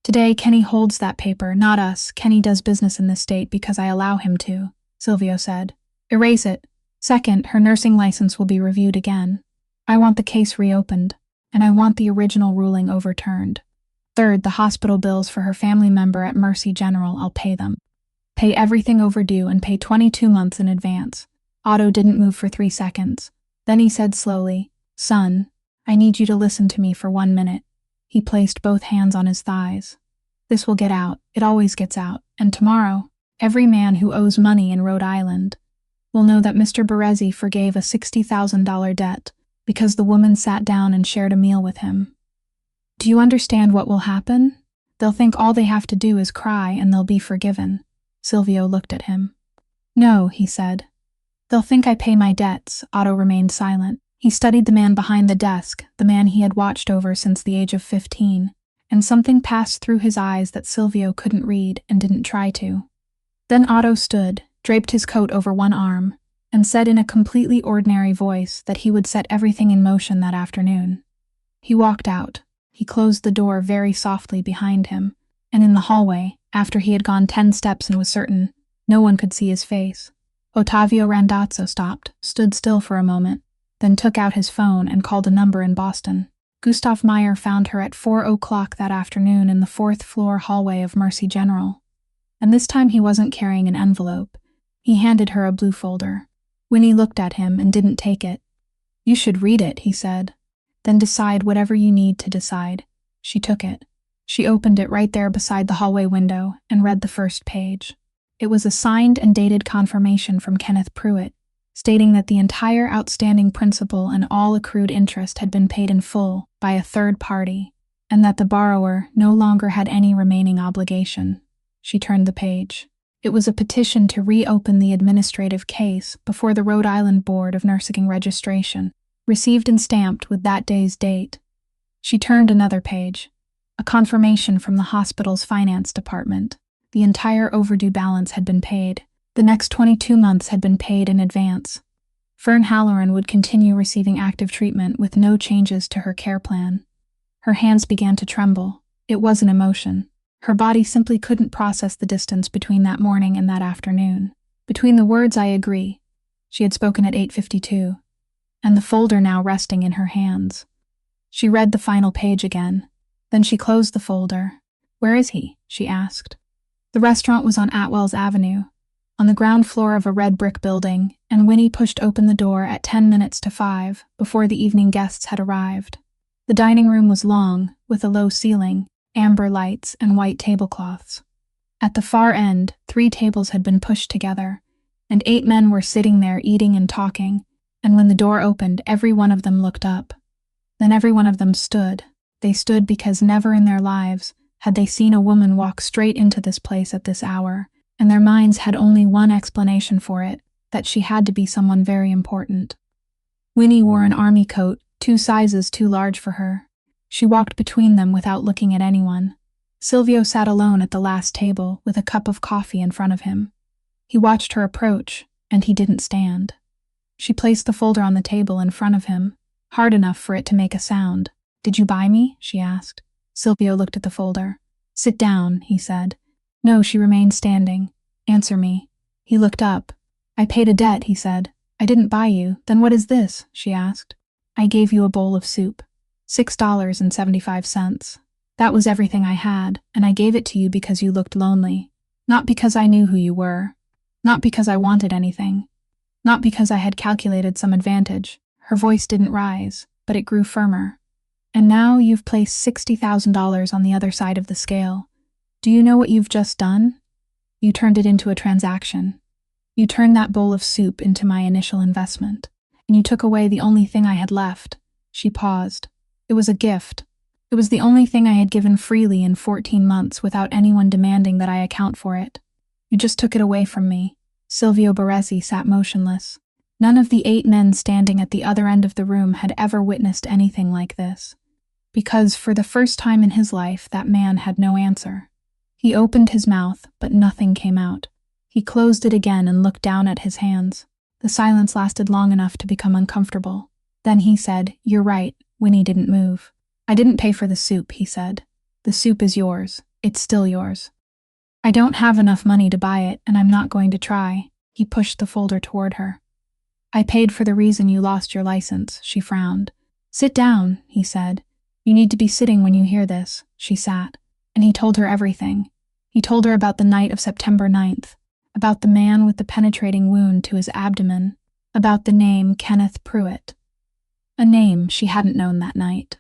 Today, Kenny holds that paper, not us. Kenny does business in this state because I allow him to, Silvio said. Erase it. Second, her nursing license will be reviewed again. I want the case reopened, and I want the original ruling overturned. Third, the hospital bills for her family member at Mercy General, I'll pay them. Pay everything overdue and pay 22 months in advance. Otto didn't move for 3 seconds. Then he said slowly, Son, I need you to listen to me for 1 minute. He placed both hands on his thighs. This will get out. It always gets out. And tomorrow, every man who owes money in Rhode Island will know that Mr. Berezzi forgave a $60,000 debt because the woman sat down and shared a meal with him. Do you understand what will happen? They'll think all they have to do is cry and they'll be forgiven. Silvio looked at him. No, he said. They'll think I pay my debts. Otto remained silent. He studied the man behind the desk, the man he had watched over since the age of 15, and something passed through his eyes that Silvio couldn't read and didn't try to. Then Otto stood, draped his coat over one arm, and said in a completely ordinary voice that he would set everything in motion that afternoon. He walked out. He closed the door very softly behind him, and in the hallway, after he had gone 10 steps and was certain no one could see his face, Ottavio Randazzo stopped, stood still for a moment, then took out his phone and called a number in Boston. Gustav Meyer found her at 4 o'clock that afternoon in the 4th-floor hallway of Mercy General. And this time he wasn't carrying an envelope. He handed her a blue folder. Winnie looked at him and didn't take it. You should read it, he said. Then decide whatever you need to decide. She took it. She opened it right there beside the hallway window and read the first page. It was a signed and dated confirmation from Kenneth Pruitt, stating that the entire outstanding principal and all accrued interest had been paid in full by a third party, and that the borrower no longer had any remaining obligation. She turned the page. It was a petition to reopen the administrative case before the Rhode Island Board of Nursing Registration, received and stamped with that day's date. She turned another page. A confirmation from the hospital's finance department. The entire overdue balance had been paid. The next 22 months had been paid in advance. Fern Halloran would continue receiving active treatment with no changes to her care plan. Her hands began to tremble. It was an emotion. Her body simply couldn't process the distance between that morning and that afternoon. Between the words, I agree, she had spoken at 8:52, and the folder now resting in her hands. She read the final page again. Then she closed the folder. Where is he? She asked. The restaurant was on Atwell's Avenue, on the ground floor of a red brick building, and Winnie pushed open the door at 10 minutes to 5, before the evening guests had arrived. The dining room was long, with a low ceiling, amber lights, and white tablecloths. At the far end, 3 tables had been pushed together, and 8 men were sitting there eating and talking, and when the door opened, every one of them looked up. Then every one of them stood. They stood because never in their lives had they seen a woman walk straight into this place at this hour, and their minds had only one explanation for it, that she had to be someone very important. Winnie wore an army coat, 2 sizes too large for her. She walked between them without looking at anyone. Silvio sat alone at the last table with a cup of coffee in front of him. He watched her approach, and he didn't stand. She placed the folder on the table in front of him, hard enough for it to make a sound. "Did you buy me?" she asked. Silvio looked at the folder. "Sit down," he said. No, she remained standing. "Answer me." He looked up. "I paid a debt," he said. "I didn't buy you. Then what is this?" she asked. "I gave you a bowl of soup. $6.75. That was everything I had, and I gave it to you because you looked lonely. Not because I knew who you were. Not because I wanted anything. Not because I had calculated some advantage." Her voice didn't rise, but it grew firmer. "And now you've placed $60,000 on the other side of the scale. Do you know what you've just done? You turned it into a transaction. You turned that bowl of soup into my initial investment, and you took away the only thing I had left." She paused. "It was a gift. It was the only thing I had given freely in 14 months without anyone demanding that I account for it. You just took it away from me." Silvio Baresi sat motionless. None of the 8 men standing at the other end of the room had ever witnessed anything like this, because for the first time in his life that man had no answer. He opened his mouth, but nothing came out. He closed it again and looked down at his hands. The silence lasted long enough to become uncomfortable. Then he said, "You're right." Winnie didn't move. "I didn't pay for the soup," he said. "The soup is yours. It's still yours. I don't have enough money to buy it, and I'm not going to try." He pushed the folder toward her. "I paid for the reason you lost your license." She frowned. "Sit down," he said. "You need to be sitting when you hear this." She sat, and he told her everything. He told her about the night of September 9th, about the man with the penetrating wound to his abdomen, about the name Kenneth Pruitt. A name she hadn't known that night.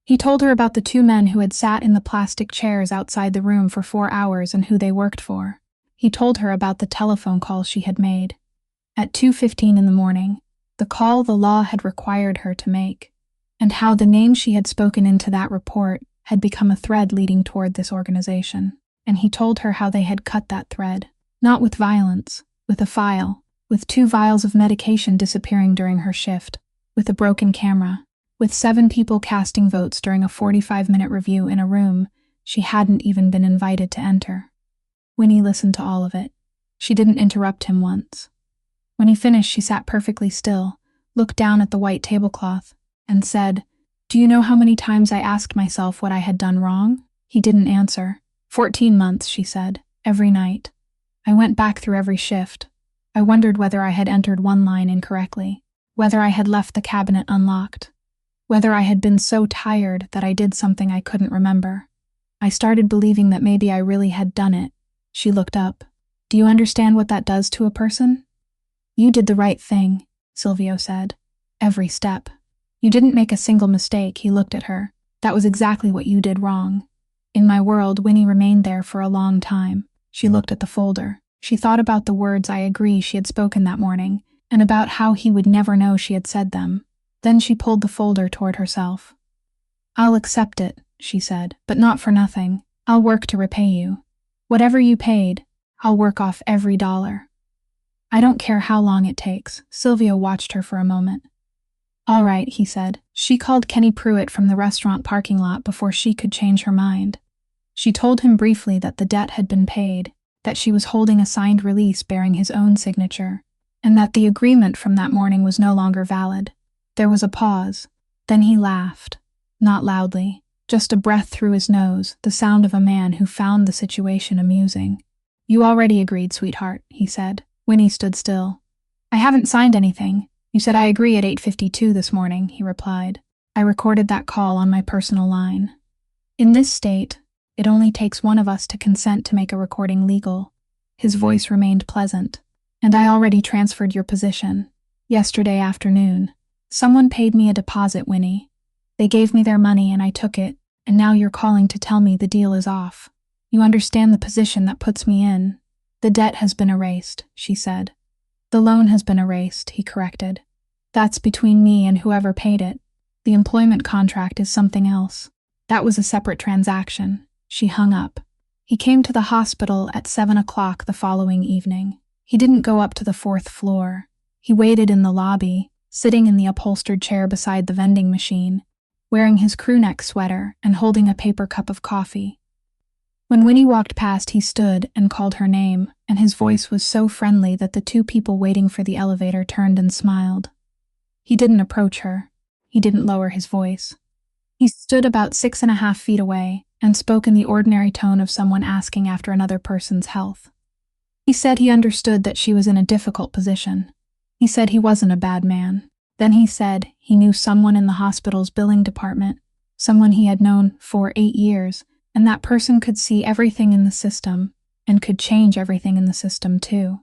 He told her about the 2 men who had sat in the plastic chairs outside the room for 4 hours and who they worked for. He told her about the telephone call she had made. At 2:15 in the morning, the call the law had required her to make, and how the name she had spoken into that report had become a thread leading toward this organization. And he told her how they had cut that thread, not with violence, with a file, with 2 vials of medication disappearing during her shift, with a broken camera, with 7 people casting votes during a 45-minute review in a room she hadn't even been invited to enter. Winnie listened to all of it. She didn't interrupt him once. When he finished, she sat perfectly still, looked down at the white tablecloth, and said, "Do you know how many times I asked myself what I had done wrong?" He didn't answer. 14 months, she said, every night. I went back through every shift. I wondered whether I had entered one line incorrectly, whether I had left the cabinet unlocked, whether I had been so tired that I did something I couldn't remember. I started believing that maybe I really had done it. She looked up. "Do you understand what that does to a person?" "You did the right thing," Silvio said. "Every step. You didn't make a single mistake." He looked at her. "That was exactly what you did wrong." In my world, Winnie remained there for a long time. She looked at the folder. She thought about the words "I agree" she had spoken that morning, and about how he would never know she had said them. Then she pulled the folder toward herself. "I'll accept it," she said, "but not for nothing. I'll work to repay you. Whatever you paid, I'll work off every dollar. I don't care how long it takes." Silvio watched her for a moment. "All right," he said. She called Kenny Pruitt from the restaurant parking lot before she could change her mind. She told him briefly that the debt had been paid, that she was holding a signed release bearing his own signature, and that the agreement from that morning was no longer valid. There was a pause. Then he laughed. Not loudly, just a breath through his nose, the sound of a man who found the situation amusing. "You already agreed, sweetheart," he said. Winnie stood still. "I haven't signed anything. You said I agree at 8:52 this morning," he replied. "I recorded that call on my personal line. In this state, it only takes one of us to consent to make a recording legal." His voice remained pleasant. "And I already transferred your position. Yesterday afternoon. Someone paid me a deposit, Winnie. They gave me their money and I took it, and now you're calling to tell me the deal is off. You understand the position that puts me in." "The debt has been erased," she said. "The loan has been erased," he corrected. "That's between me and whoever paid it. The employment contract is something else." That was a separate transaction. She hung up. He came to the hospital at 7 o'clock the following evening. He didn't go up to the 4th floor. He waited in the lobby, sitting in the upholstered chair beside the vending machine, wearing his crewneck sweater and holding a paper cup of coffee. When Winnie walked past, he stood and called her name, and his voice was so friendly that the two people waiting for the elevator turned and smiled. He didn't approach her. He didn't lower his voice. He stood about 6.5 feet away and spoke in the ordinary tone of someone asking after another person's health. He said he understood that she was in a difficult position. He said he wasn't a bad man. Then he said he knew someone in the hospital's billing department, someone he had known for 8 years, and that person could see everything in the system and could change everything in the system too.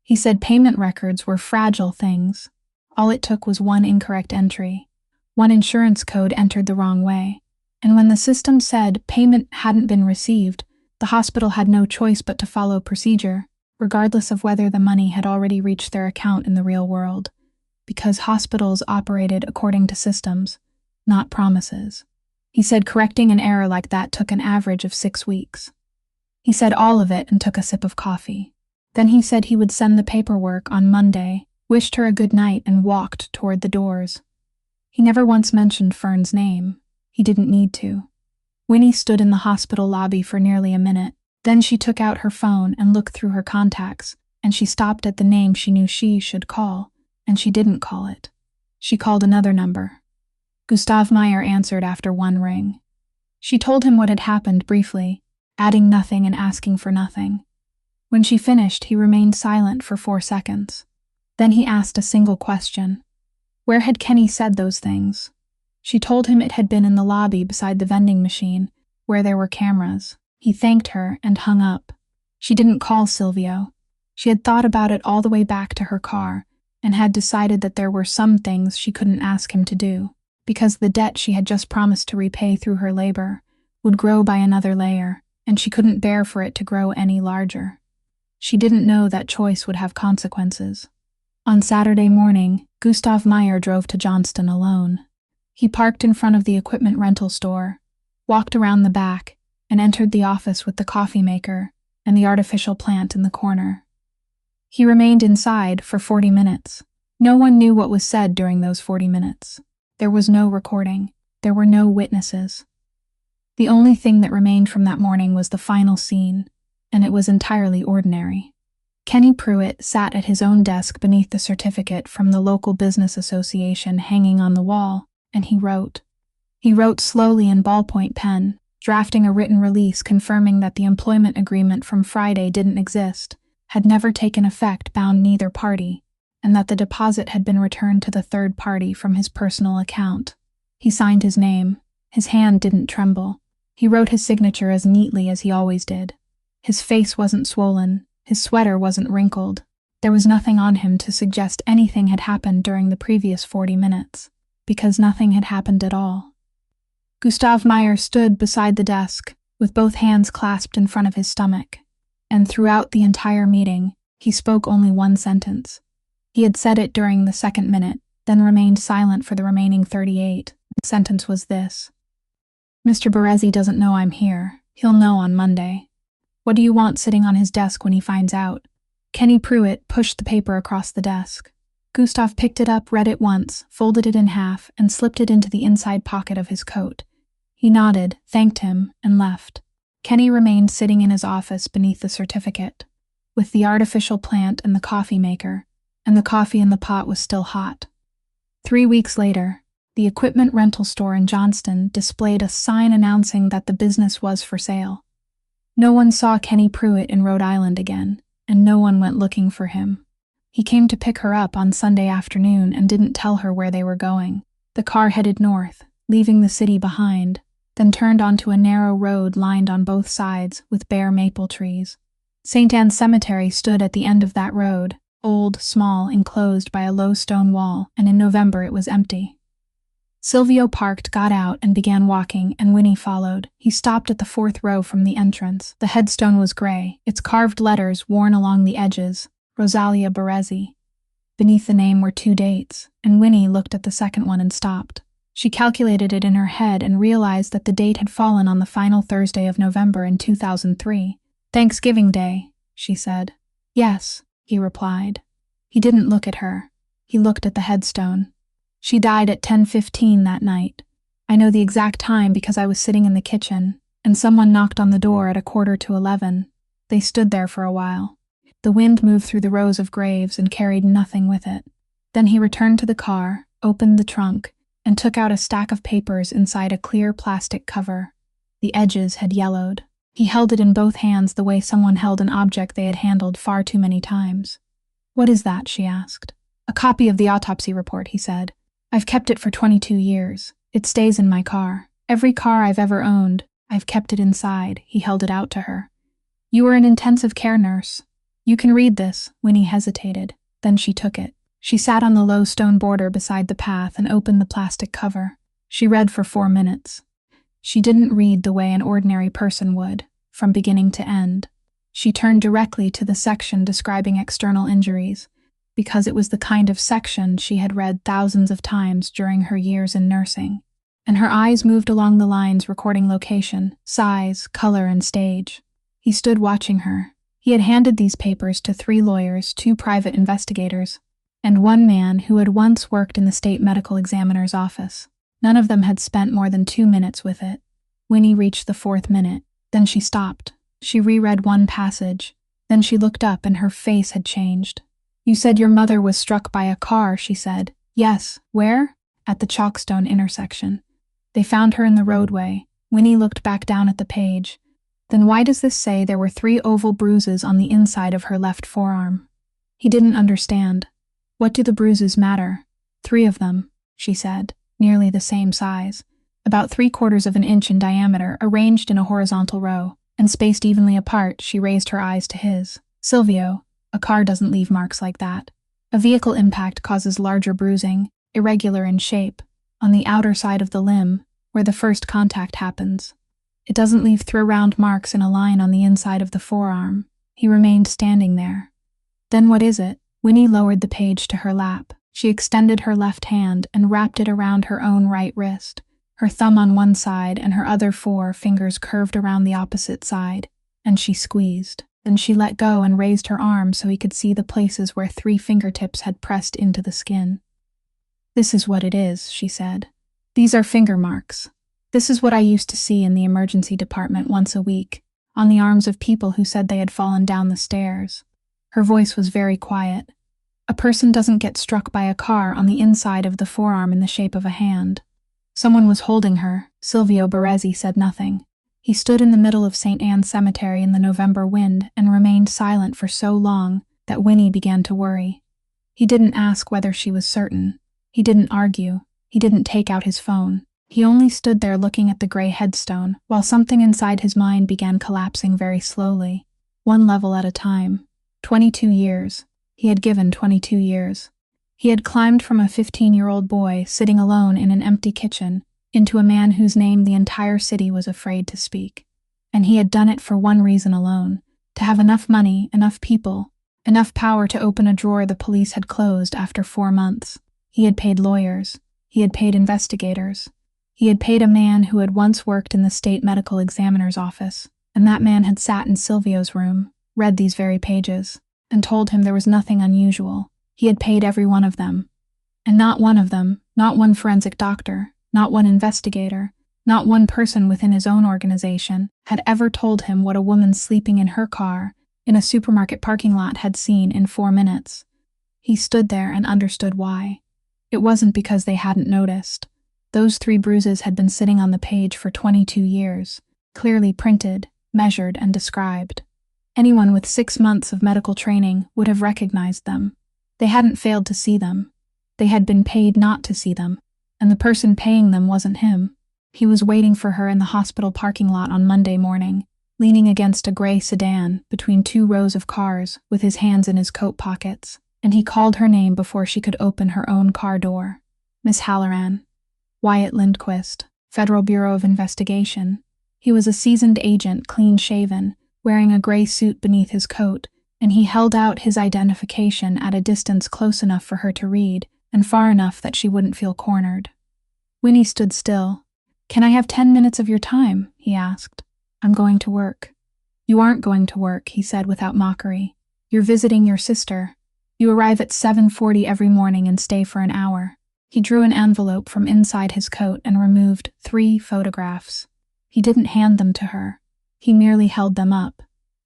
He said payment records were fragile things. All it took was one incorrect entry. One insurance code entered the wrong way, and when the system said payment hadn't been received, the hospital had no choice but to follow procedure, regardless of whether the money had already reached their account in the real world, because hospitals operated according to systems, not promises. He said correcting an error like that took an average of 6 weeks. He said all of it and took a sip of coffee. Then he said he would send the paperwork on Monday, wished her a good night, and walked toward the doors. He never once mentioned Fern's name. He didn't need to. Winnie stood in the hospital lobby for nearly a minute. Then she took out her phone and looked through her contacts, and she stopped at the name she knew she should call, and she didn't call it. She called another number. Gustav Meyer answered after one ring. She told him what had happened briefly, adding nothing and asking for nothing. When she finished, he remained silent for 4 seconds. Then he asked a single question. Where had Kenny said those things? She told him it had been in the lobby beside the vending machine, where there were cameras. He thanked her and hung up. She didn't call Silvio. She had thought about it all the way back to her car and had decided that there were some things she couldn't ask him to do, because the debt she had just promised to repay through her labor would grow by another layer, and she couldn't bear for it to grow any larger. She didn't know that choice would have consequences. On Saturday morning, Gustav Meyer drove to Johnston alone. He parked in front of the equipment rental store, walked around the back, and entered the office with the coffee maker and the artificial plant in the corner. He remained inside for 40 minutes. No one knew what was said during those 40 minutes. There was no recording. There were no witnesses. The only thing that remained from that morning was the final scene, and it was entirely ordinary. Kenny Pruitt sat at his own desk beneath the certificate from the local business association hanging on the wall, and he wrote. He wrote slowly in ballpoint pen, drafting a written release confirming that the employment agreement from Friday didn't exist, had never taken effect, bound neither party, and that the deposit had been returned to the third party from his personal account. He signed his name. His hand didn't tremble. He wrote his signature as neatly as he always did. His face wasn't swollen. His sweater wasn't wrinkled. There was nothing on him to suggest anything had happened during the previous 40 minutes, because nothing had happened at all. Gustav Meyer stood beside the desk, with both hands clasped in front of his stomach, and throughout the entire meeting, he spoke only one sentence. He had said it during the 2nd minute, then remained silent for the remaining 38. The sentence was this. Mr. Berezzi doesn't know I'm here. He'll know on Monday. What do you want sitting on his desk when he finds out? Kenny Pruitt pushed the paper across the desk. Gustav picked it up, read it once, folded it in half, and slipped it into the inside pocket of his coat. He nodded, thanked him, and left. Kenny remained sitting in his office beneath the certificate, with the artificial plant and the coffee maker, and the coffee in the pot was still hot. 3 weeks later, the equipment rental store in Johnston displayed a sign announcing that the business was for sale. No one saw Kenny Pruitt in Rhode Island again, and no one went looking for him. He came to pick her up on Sunday afternoon and didn't tell her where they were going. The car headed north, leaving the city behind, then turned onto a narrow road lined on both sides with bare maple trees. St. Anne's Cemetery stood at the end of that road, old, small, enclosed by a low stone wall, and in November it was empty. Silvio parked, got out, and began walking, and Winnie followed. He stopped at the 4th row from the entrance. The headstone was gray, its carved letters worn along the edges, Rosalia Berezzi. Beneath the name were 2 dates, and Winnie looked at the second one and stopped. She calculated it in her head and realized that the date had fallen on the final Thursday of November in 2003. Thanksgiving Day, she said. Yes, he replied. He didn't look at her. He looked at the headstone. She died at 10:15 that night. I know the exact time because I was sitting in the kitchen, and someone knocked on the door at 11:15. They stood there for a while. The wind moved through the rows of graves and carried nothing with it. Then he returned to the car, opened the trunk, and took out a stack of papers inside a clear plastic cover. The edges had yellowed. He held it in both hands the way someone held an object they had handled far too many times. What is that? She asked. A copy of the autopsy report, he said. I've kept it for 22 years. It stays in my car. Every car I've ever owned, I've kept it inside. He held it out to her. You were an intensive care nurse. You can read this. Winnie hesitated. Then she took it. She sat on the low stone border beside the path and opened the plastic cover. She read for 4 minutes. She didn't read the way an ordinary person would, from beginning to end. She turned directly to the section describing external injuries, because it was the kind of section she had read thousands of times during her years in nursing. And her eyes moved along the lines recording location, size, color, and stage. He stood watching her. He had handed these papers to 3 lawyers, 2 private investigators, and 1 man who had once worked in the state medical examiner's office. None of them had spent more than 2 minutes with it. Winnie reached the 4th minute. Then she stopped. She reread one passage. Then she looked up and her face had changed. You said your mother was struck by a car, she said. Yes. Where? At the Chalkstone intersection. They found her in the roadway. Winnie looked back down at the page. Then why does this say there were 3 oval bruises on the inside of her left forearm? He didn't understand. What do the bruises matter? 3 of them, she said, nearly the same size, about 3/4 of an inch in diameter, arranged in a horizontal row, and spaced evenly apart. She raised her eyes to his. Silvio, a car doesn't leave marks like that. A vehicle impact causes larger bruising, irregular in shape, on the outer side of the limb, where the first contact happens. It doesn't leave 3 round marks in a line on the inside of the forearm. He remained standing there. Then what is it? Winnie lowered the page to her lap. She extended her left hand and wrapped it around her own right wrist, her thumb on one side and her other 4 fingers curved around the opposite side, and she squeezed. Then she let go and raised her arm so he could see the places where 3 fingertips had pressed into the skin. This is what it is, she said. These are finger marks. This is what I used to see in the emergency department once a week, on the arms of people who said they had fallen down the stairs. Her voice was very quiet. A person doesn't get struck by a car on the inside of the forearm in the shape of a hand. Someone was holding her. Silvio Baresi said nothing. He stood in the middle of St. Anne's Cemetery in the November wind and remained silent for so long that Winnie began to worry. He didn't ask whether she was certain. He didn't argue. He didn't take out his phone. He only stood there looking at the gray headstone, while something inside his mind began collapsing very slowly, 1 level at a time. 22 years. He had given 22 years. He had climbed from a 15-year-old boy sitting alone in an empty kitchen into a man whose name the entire city was afraid to speak. And he had done it for one reason alone: to have enough money, enough people, enough power to open a drawer the police had closed after 4 months. He had paid lawyers. He had paid investigators. He had paid a man who had once worked in the state medical examiner's office, and that man had sat in Silvio's room, read these very pages, and told him there was nothing unusual. He had paid every one of them. And not one of them, not one forensic doctor, not one investigator, not one person within his own organization, had ever told him what a woman sleeping in her car in a supermarket parking lot had seen in 4 minutes. He stood there and understood why. It wasn't because they hadn't noticed. Those 3 bruises had been sitting on the page for 22 years, clearly printed, measured, and described. Anyone with 6 months of medical training would have recognized them. They hadn't failed to see them. They had been paid not to see them, and the person paying them wasn't him. He was waiting for her in the hospital parking lot on Monday morning, leaning against a gray sedan between 2 rows of cars with his hands in his coat pockets, and he called her name before she could open her own car door. Miss Halloran. Wyatt Lindquist, Federal Bureau of Investigation. He was a seasoned agent, clean-shaven, wearing a gray suit beneath his coat, and he held out his identification at a distance close enough for her to read and far enough that she wouldn't feel cornered. Winnie stood still. "Can I have 10 minutes of your time?" he asked. "I'm going to work." "You aren't going to work," he said without mockery. "You're visiting your sister. You arrive at 7:40 every morning and stay for an hour." He drew an envelope from inside his coat and removed 3 photographs. He didn't hand them to her. He merely held them up.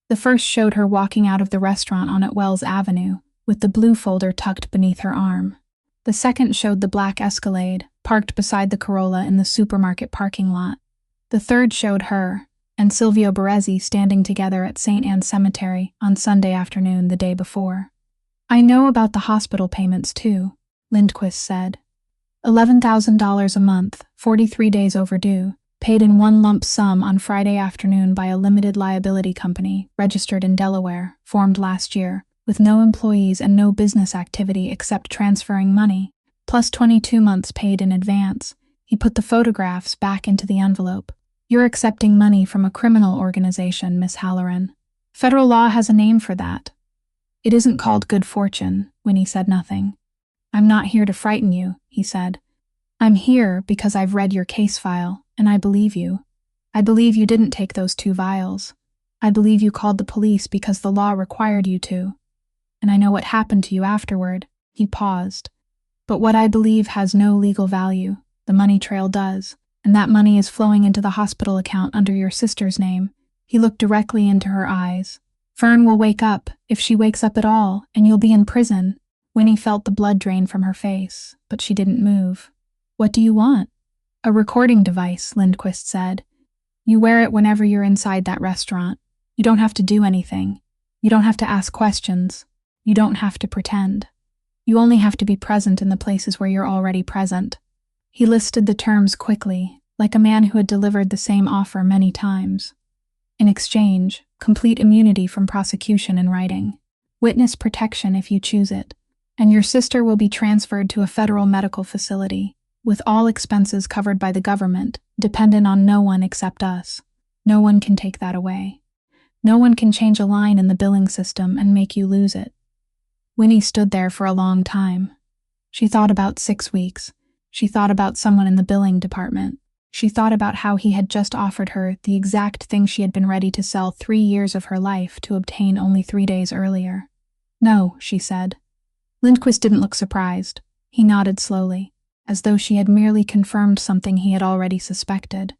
The first showed her walking out of the restaurant on Wells Avenue, with the blue folder tucked beneath her arm. The second showed the black Escalade, parked beside the Corolla in the supermarket parking lot. The third showed her and Silvio Baresi standing together at St. Anne's Cemetery on Sunday afternoon the day before. "I know about the hospital payments, too," Lindquist said. $11,000 a month, 43 days overdue, paid in one lump sum on Friday afternoon by a limited liability company registered in Delaware, formed last year, with no employees and no business activity except transferring money, plus 22 months paid in advance. He put the photographs back into the envelope. "You're accepting money from a criminal organization, Miss Halloran. Federal law has a name for that." "It isn't called good fortune," Winnie said nothing. "I'm not here to frighten you," he said. "I'm here because I've read your case file, and I believe you. I believe you didn't take those 2 vials. I believe you called the police because the law required you to. And I know what happened to you afterward." He paused. "But what I believe has no legal value. The money trail does, and that money is flowing into the hospital account under your sister's name." He looked directly into her eyes. "Fern will wake up, if she wakes up at all, and you'll be in prison." Winnie felt the blood drain from her face, but she didn't move. "What do you want?" "A recording device," Lindquist said. "You wear it whenever you're inside that restaurant. You don't have to do anything. You don't have to ask questions. You don't have to pretend. You only have to be present in the places where you're already present." He listed the terms quickly, like a man who had delivered the same offer many times. In exchange, complete immunity from prosecution in writing. Witness protection if you choose it. And your sister will be transferred to a federal medical facility, with all expenses covered by the government, dependent on no one except us. No one can take that away. No one can change a line in the billing system and make you lose it. Winnie stood there for a long time. She thought about 6 weeks. She thought about someone in the billing department. She thought about how he had just offered her the exact thing she had been ready to sell 3 years of her life to obtain only 3 days earlier. "No," she said. Lindquist didn't look surprised. He nodded slowly, as though she had merely confirmed something he had already suspected.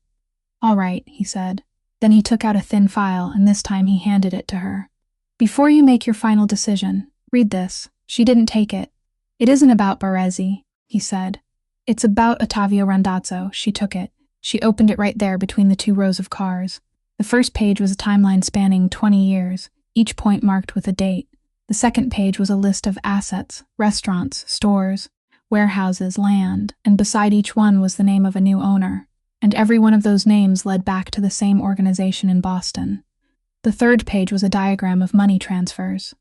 "All right," he said. Then he took out a thin file, and this time he handed it to her. "Before you make your final decision, read this." She didn't take it. "It isn't about Baresi," he said. "It's about Ottavio Randazzo." She took it. She opened it right there between the 2 rows of cars. The first page was a timeline spanning 20 years, each point marked with a date. The second page was a list of assets, restaurants, stores, warehouses, land, and beside each one was the name of a new owner. And every one of those names led back to the same organization in Boston. The third page was a diagram of money transfers.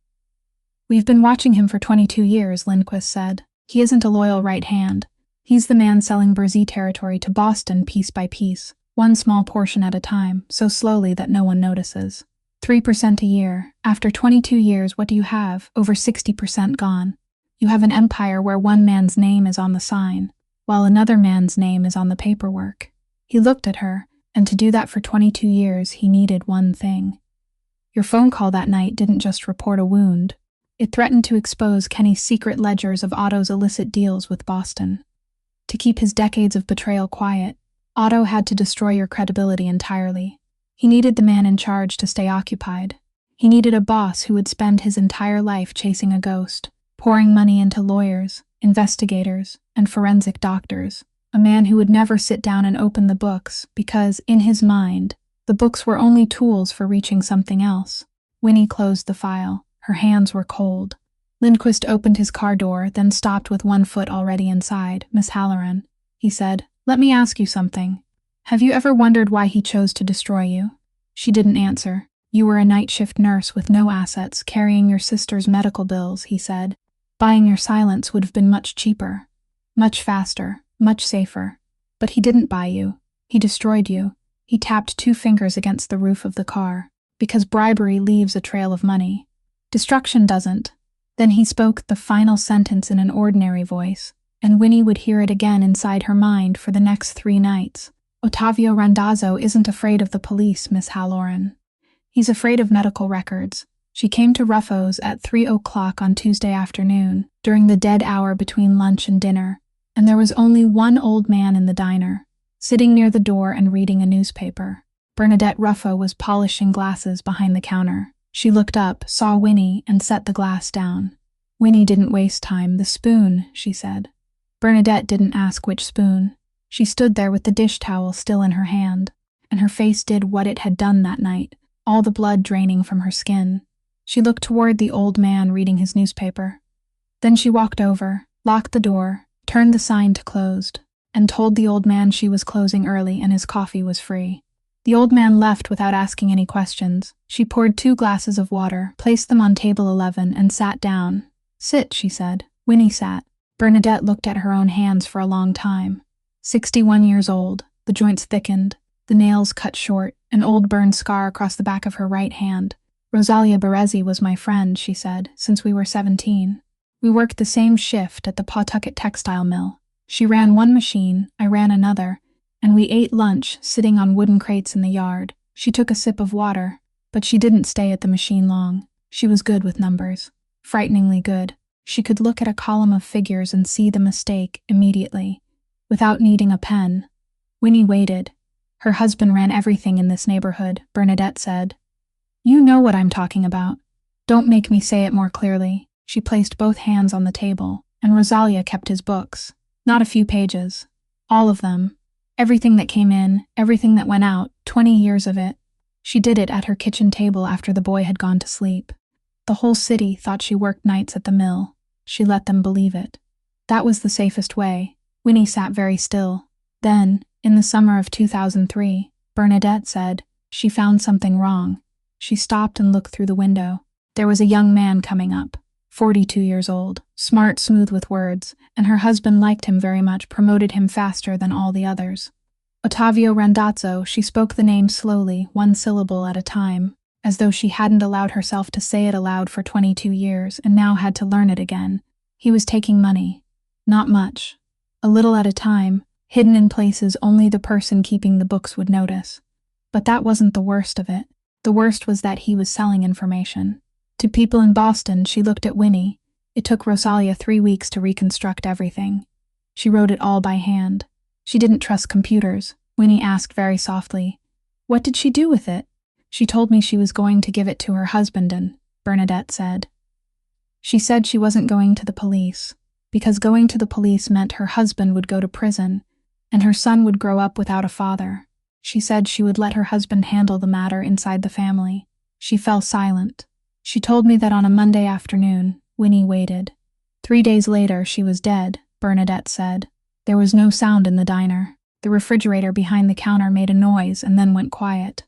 "We've been watching him for 22 years, Lindquist said. "He isn't a loyal right hand. He's the man selling Baresi territory to Boston piece by piece, one small portion at a time, so slowly that no one notices. 3% a year. After 22 years, what do you have? Over 60% gone. You have an empire where one man's name is on the sign, while another man's name is on the paperwork." He looked at her, and to do that for 22 years, he needed one thing. "Your phone call that night didn't just report a wound. It threatened to expose Kenny's secret ledgers of Otto's illicit deals with Boston. To keep his decades of betrayal quiet, Otto had to destroy your credibility entirely. He needed the man in charge to stay occupied. He needed a boss who would spend his entire life chasing a ghost, pouring money into lawyers, investigators, and forensic doctors. A man who would never sit down and open the books because, in his mind, the books were only tools for reaching something else. Winnie closed the file. Her hands were cold. Lindquist opened his car door, then stopped with one foot already inside. "Miss Halloran," he said, "let me ask you something. Have you ever wondered why he chose to destroy you?" She didn't answer. "You were a night shift nurse with no assets, carrying your sister's medical bills," he said. "Buying your silence would have been much cheaper, much faster, much safer. But he didn't buy you. He destroyed you." He tapped 2 fingers against the roof of the car. "Because bribery leaves a trail of money. Destruction doesn't." Then he spoke the final sentence in an ordinary voice. and Winnie would hear it again inside her mind for the next 3 nights. Ottavio Randazzo isn't afraid of the police, Miss Halloran. He's afraid of medical records. She came to Ruffo's at 3 o'clock on Tuesday afternoon, during the dead hour between lunch and dinner, and there was only one old man in the diner, sitting near the door and reading a newspaper. Bernadette Ruffo was polishing glasses behind the counter. She looked up, saw Winnie, and set the glass down. Winnie didn't waste time. "The spoon," she said. Bernadette didn't ask which spoon. She stood there with the dish towel still in her hand, and her face did what it had done that night, all the blood draining from her skin. She looked toward the old man reading his newspaper. Then she walked over, locked the door, turned the sign to closed, and told the old man she was closing early and his coffee was free. The old man left without asking any questions. She poured 2 glasses of water, placed them on table 11, and sat down. "Sit," she said. Winnie sat. Bernadette looked at her own hands for a long time. 61 years old, the joints thickened, the nails cut short, an old burned scar across the back of her right hand. "Rosalia Baresi was my friend," she said, "since we were 17. We worked the same shift at the Pawtucket textile mill. She ran one machine, I ran another, and we ate lunch sitting on wooden crates in the yard. She took a sip of water, but she didn't stay at the machine long. She was good with numbers. Frighteningly good. She could look at a column of figures and see the mistake immediately, without needing a pen. Winnie waited. Her husband ran everything in this neighborhood, Bernadette said. "You know what I'm talking about. Don't make me say it more clearly." She placed both hands on the table, and Rosalia kept his books. Not a few pages. All of them. Everything that came in, everything that went out, 20 years of it. She did it at her kitchen table after the boy had gone to sleep. The whole city thought she worked nights at the mill. She let them believe it. That was the safest way. Winnie sat very still. Then, in the summer of 2003, Bernadette said she found something wrong. She stopped and looked through the window. There was a young man coming up, 42 years old, smart, smooth with words, and her husband liked him very much, promoted him faster than all the others. Ottavio Randazzo, she spoke the name slowly, one syllable at a time, as though she hadn't allowed herself to say it aloud for 22 years and now had to learn it again. He was taking money. Not much. A little at a time, hidden in places only the person keeping the books would notice. But that wasn't the worst of it. The worst was that he was selling information. To people in Boston, she looked at Winnie. It took Rosalia 3 weeks to reconstruct everything. She wrote it all by hand. She didn't trust computers. Winnie asked very softly, "What did she do with it?" "She told me she was going to give it to her husband and," Bernadette said. She said she wasn't going to the police, because going to the police meant her husband would go to prison, and her son would grow up without a father. She said she would let her husband handle the matter inside the family. She fell silent. She told me that on a Monday afternoon, Winnie waited. 3 days later, she was dead, Bernadette said. There was no sound in the diner. The refrigerator behind the counter made a noise and then went quiet.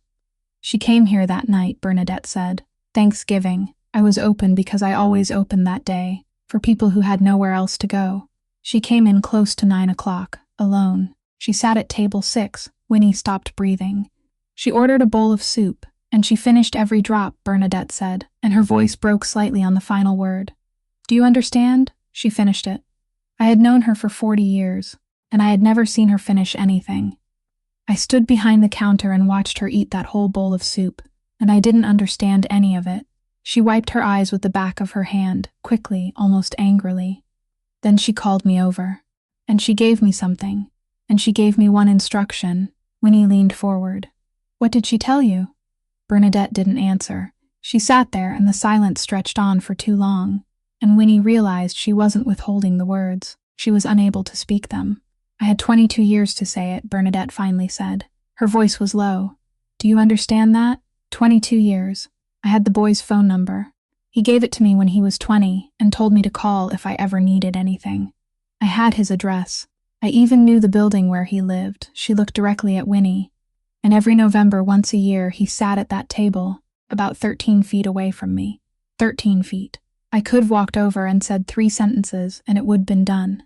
"She came here that night," Bernadette said. "Thanksgiving. I was open because I always opened that day, for people who had nowhere else to go. She came in close to 9 o'clock, alone. She sat at table 6. Winnie stopped breathing. She ordered a bowl of soup, and she finished every drop," Bernadette said, and her voice broke slightly on the final word. "Do you understand?" She finished it. I had known her for 40 years, and I had never seen her finish anything. I stood behind the counter and watched her eat that whole bowl of soup, and I didn't understand any of it. She wiped her eyes with the back of her hand, quickly, almost angrily. Then she called me over, and she gave me something, and she gave me one instruction. Winnie leaned forward. "What did she tell you?" Bernadette didn't answer. She sat there, and the silence stretched on for too long, and Winnie realized she wasn't withholding the words. She was unable to speak them. "I had 22 years to say it," Bernadette finally said. Her voice was low. "Do you understand that? 22 years. I had the boy's phone number. He gave it to me when he was 20 and told me to call if I ever needed anything. I had his address. I even knew the building where he lived." She looked directly at Winnie. "And every November, once a year, he sat at that table, about 13 feet away from me. 13 feet. I could have walked over and said 3 sentences, and it would have been done."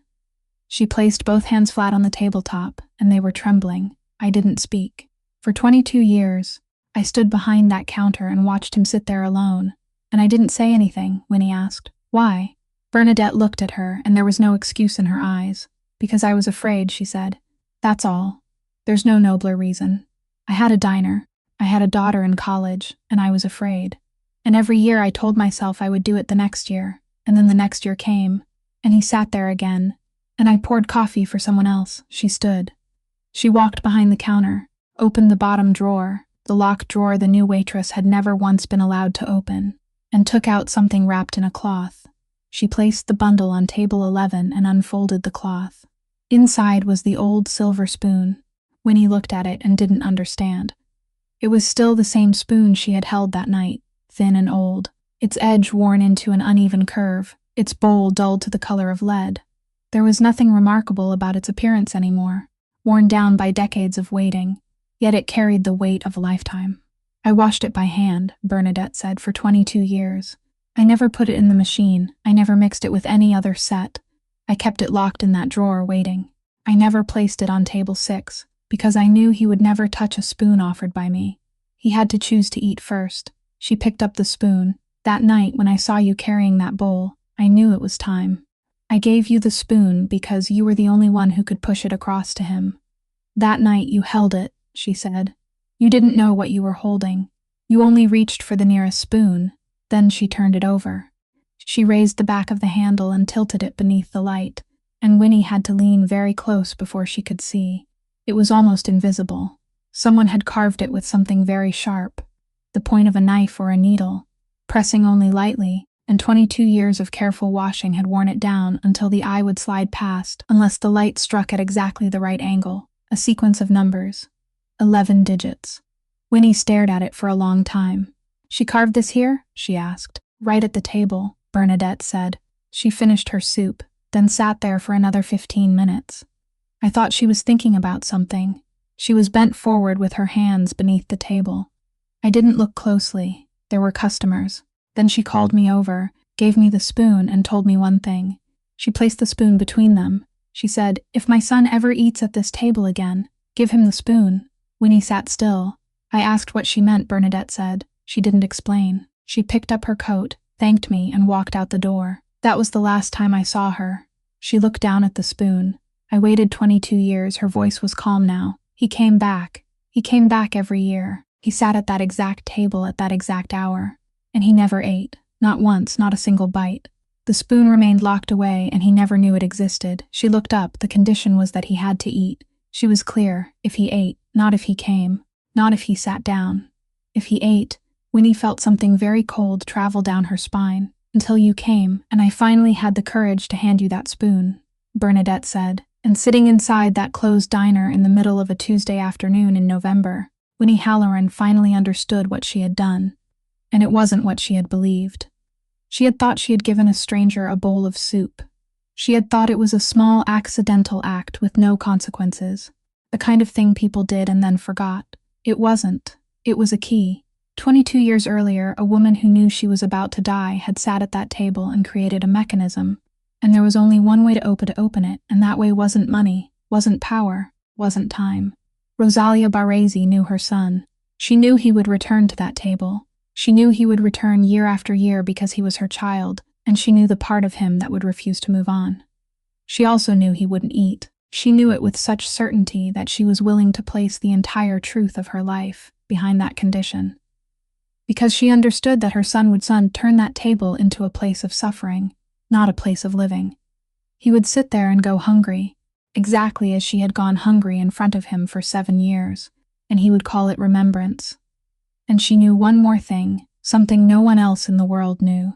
She placed both hands flat on the tabletop, and they were trembling. I didn't speak. For 22 years, I stood behind that counter and watched him sit there alone. "And I didn't say anything," Winnie asked. "Why?" Bernadette looked at her, and there was no excuse in her eyes. Because I was afraid, she said. That's all. There's no nobler reason. I had a diner. I had a daughter in college, and I was afraid. And every year I told myself I would do it the next year, and then the next year came, and he sat there again, and I poured coffee for someone else. She stood. She walked behind the counter, opened the bottom drawer, the locked drawer the new waitress had never once been allowed to open, and took out something wrapped in a cloth. She placed the bundle on table 11 and unfolded the cloth. Inside was the old silver spoon. Winnie looked at it and didn't understand. It was still the same spoon she had held that night, thin and old, its edge worn into an uneven curve, its bowl dulled to the color of lead. There was nothing remarkable about its appearance anymore, worn down by decades of waiting, yet it carried the weight of a lifetime. I washed it by hand, Bernadette said, for 22 years. I never put it in the machine. I never mixed it with any other set. I kept it locked in that drawer waiting. I never placed it on table 6, because I knew he would never touch a spoon offered by me. He had to choose to eat first. She picked up the spoon. That night, when I saw you carrying that bowl, I knew it was time. I gave you the spoon because you were the only one who could push it across to him. That night you held it, she said. You didn't know what you were holding. You only reached for the nearest spoon. Then she turned it over. She raised the back of the handle and tilted it beneath the light, and Winnie had to lean very close before she could see. It was almost invisible. Someone had carved it with something very sharp, the point of a knife or a needle, pressing only lightly, and 22 years of careful washing had worn it down until the eye would slide past unless the light struck at exactly the right angle, a sequence of numbers. 11 digits. Winnie stared at it for a long time. She carved this here? She asked. Right at the table, Bernadette said. She finished her soup, then sat there for another 15 minutes. I thought she was thinking about something. She was bent forward with her hands beneath the table. I didn't look closely. There were customers. Then she called me over, gave me the spoon, and told me one thing. She placed the spoon between them. She said, if my son ever eats at this table again, give him the spoon. Winnie sat still. I asked what she meant, Bernadette said. She didn't explain. She picked up her coat, thanked me, and walked out the door. That was the last time I saw her. She looked down at the spoon. I waited 22 years. Her voice was calm now. He came back. He came back every year. He sat at that exact table at that exact hour. And he never ate. Not once, not a single bite. The spoon remained locked away, and he never knew it existed. She looked up. The condition was that he had to eat. She was clear. If he ate, not if he came. Not if he sat down. If he ate, Winnie felt something very cold travel down her spine. Until you came, and I finally had the courage to hand you that spoon, Bernadette said. And sitting inside that closed diner in the middle of a Tuesday afternoon in November, Winnie Halloran finally understood what she had done. And it wasn't what she had believed. She had thought she had given a stranger a bowl of soup. She had thought it was a small accidental act with no consequences, the kind of thing people did and then forgot. It wasn't. It was a key. 22 years earlier, a woman who knew she was about to die had sat at that table and created a mechanism, and there was only one way to open it, and that way wasn't money, wasn't power, wasn't time. Rosalia Barresi knew her son. She knew he would return to that table. She knew he would return year after year because he was her child, and she knew the part of him that would refuse to move on. She also knew he wouldn't eat. She knew it with such certainty that she was willing to place the entire truth of her life behind that condition. Because she understood that her son would turn that table into a place of suffering, not a place of living. He would sit there and go hungry, exactly as she had gone hungry in front of him for 7 years, and he would call it remembrance. And she knew one more thing, something no one else in the world knew.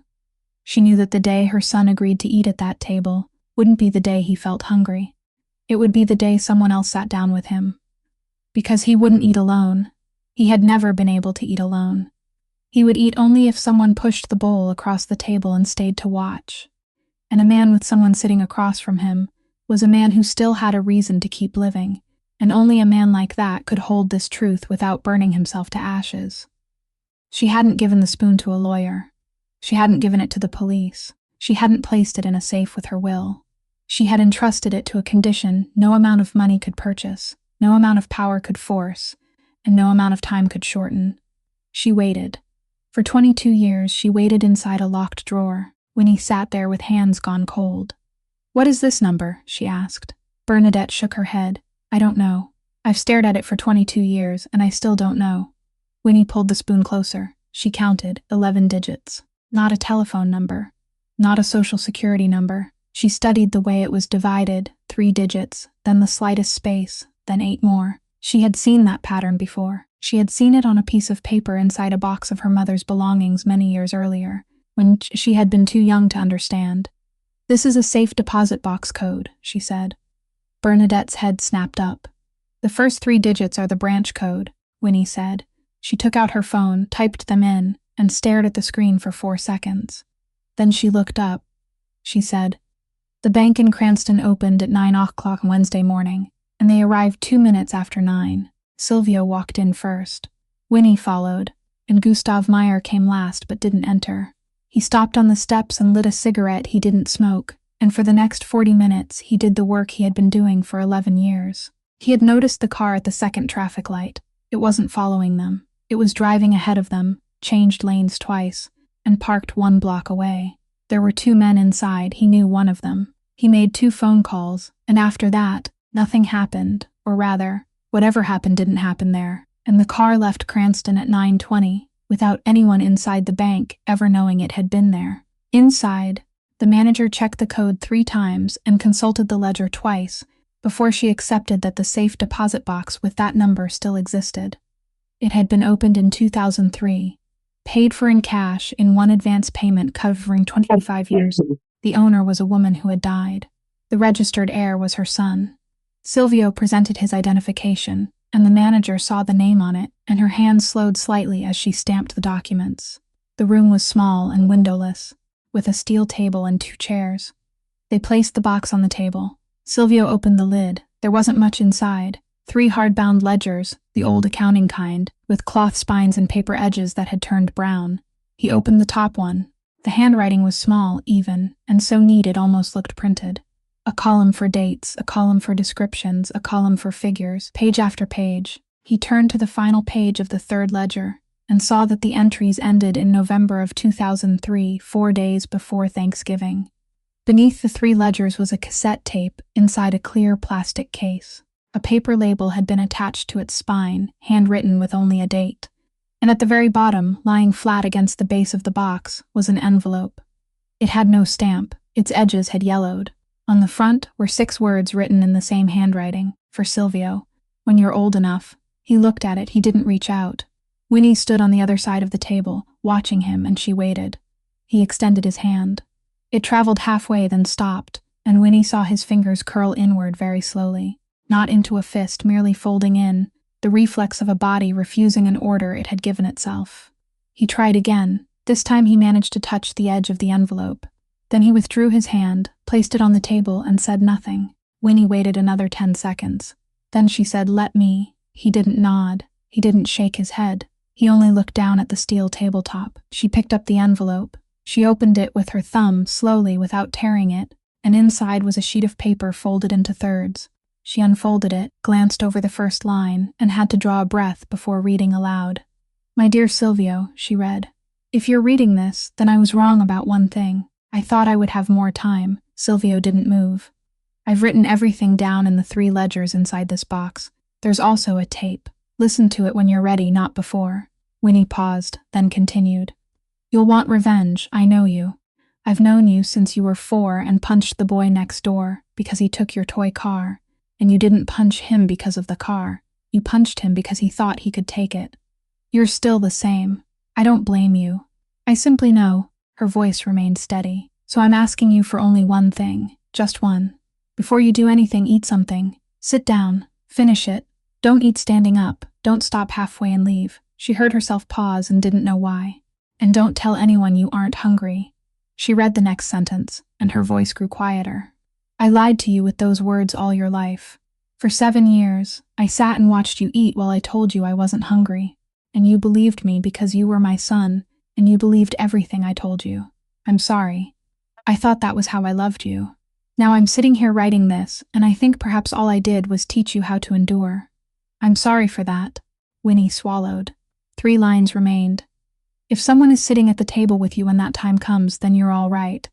She knew that the day her son agreed to eat at that table wouldn't be the day he felt hungry. It would be the day someone else sat down with him. Because he wouldn't eat alone. He had never been able to eat alone. He would eat only if someone pushed the bowl across the table and stayed to watch. And a man with someone sitting across from him was a man who still had a reason to keep living, and only a man like that could hold this truth without burning himself to ashes. She hadn't given the spoon to a lawyer. She hadn't given it to the police. She hadn't placed it in a safe with her will. She had entrusted it to a condition no amount of money could purchase, no amount of power could force, and no amount of time could shorten. She waited. For 22 years, she waited inside a locked drawer, Winnie sat there with hands gone cold. "What is this number?" she asked. Bernadette shook her head. "I don't know. I've stared at it for 22 years, and I still don't know." Winnie pulled the spoon closer. She counted 11 digits. Not a telephone number. Not a social security number. She studied the way it was divided, 3 digits, then the slightest space, then 8 more. She had seen that pattern before. She had seen it on a piece of paper inside a box of her mother's belongings many years earlier, when she had been too young to understand. "This is a safe deposit box code," she said. Bernadette's head snapped up. "The first 3 digits are the branch code," Winnie said. She took out her phone, typed them in, and stared at the screen for 4 seconds. Then she looked up. She said, "The bank in Cranston opened at 9 o'clock Wednesday morning, and they arrived 2 minutes after 9. Silvio walked in first. Winnie followed, and Gustav Meyer came last but didn't enter. He stopped on the steps and lit a cigarette he didn't smoke, and for the next 40 minutes he did the work he had been doing for 11 years. He had noticed the car at the second traffic light. It wasn't following them. It was driving ahead of them, changed lanes twice, and parked 1 block away. There were 2 men inside. He knew one of them. He made 2 phone calls, and after that, nothing happened, or rather, whatever happened didn't happen there, and the car left Cranston at 9:20, without anyone inside the bank ever knowing it had been there. Inside, the manager checked the code 3 times and consulted the ledger twice before she accepted that the safe deposit box with that number still existed. It had been opened in 2003, paid for in cash in 1 advance payment covering 25 years. The owner was a woman who had died. The registered heir was her son. Silvio presented his identification, and the manager saw the name on it, and her hand slowed slightly as she stamped the documents. The room was small and windowless, with a steel table and 2 chairs. They placed the box on the table. Silvio opened the lid. There wasn't much inside. 3 hard-bound ledgers, the old accounting kind, with cloth spines and paper edges that had turned brown. He opened the top one. The handwriting was small, even, and so neat it almost looked printed. A column for dates, a column for descriptions, a column for figures, page after page. He turned to the final page of the 3rd ledger and saw that the entries ended in November of 2003, 4 days before Thanksgiving. Beneath the 3 ledgers was a cassette tape inside a clear plastic case. A paper label had been attached to its spine, handwritten with only a date. And at the very bottom, lying flat against the base of the box, was an envelope. It had no stamp. Its edges had yellowed. On the front were 6 words written in the same handwriting, for Silvio. "When you're old enough." He looked at it. He didn't reach out. Winnie stood on the other side of the table, watching him, and she waited. He extended his hand. It traveled halfway, then stopped, and Winnie saw his fingers curl inward very slowly. Not into a fist, merely folding in, the reflex of a body refusing an order it had given itself. He tried again. This time he managed to touch the edge of the envelope. Then he withdrew his hand, placed it on the table, and said nothing. Winnie waited another 10 seconds. Then she said, "Let me." He didn't nod. He didn't shake his head. He only looked down at the steel tabletop. She picked up the envelope. She opened it with her thumb, slowly, without tearing it, and inside was a sheet of paper folded into thirds. She unfolded it, glanced over the first line, and had to draw a breath before reading aloud. "My dear Silvio," she read, "if you're reading this, then I was wrong about one thing. I thought I would have more time." Silvio didn't move. "I've written everything down in the 3 ledgers inside this box. There's also a tape. Listen to it when you're ready, not before." Winnie paused, then continued. "You'll want revenge, I know you. I've known you since you were 4 and punched the boy next door because he took your toy car. And you didn't punch him because of the car. You punched him because he thought he could take it. You're still the same. I don't blame you. I simply know." Her voice remained steady. "So I'm asking you for only one thing. Just one. Before you do anything, eat something. Sit down. Finish it. Don't eat standing up. Don't stop halfway and leave." She heard herself pause and didn't know why. "And don't tell anyone you aren't hungry." She read the next sentence, and her voice grew quieter. "I lied to you with those words all your life. For 7 years, I sat and watched you eat while I told you I wasn't hungry. And you believed me because you were my son, and you believed everything I told you. I'm sorry. I thought that was how I loved you. Now I'm sitting here writing this, and I think perhaps all I did was teach you how to endure. I'm sorry for that." Winnie swallowed. 3 lines remained. If someone is sitting at the table with you when that time comes, then you're all right.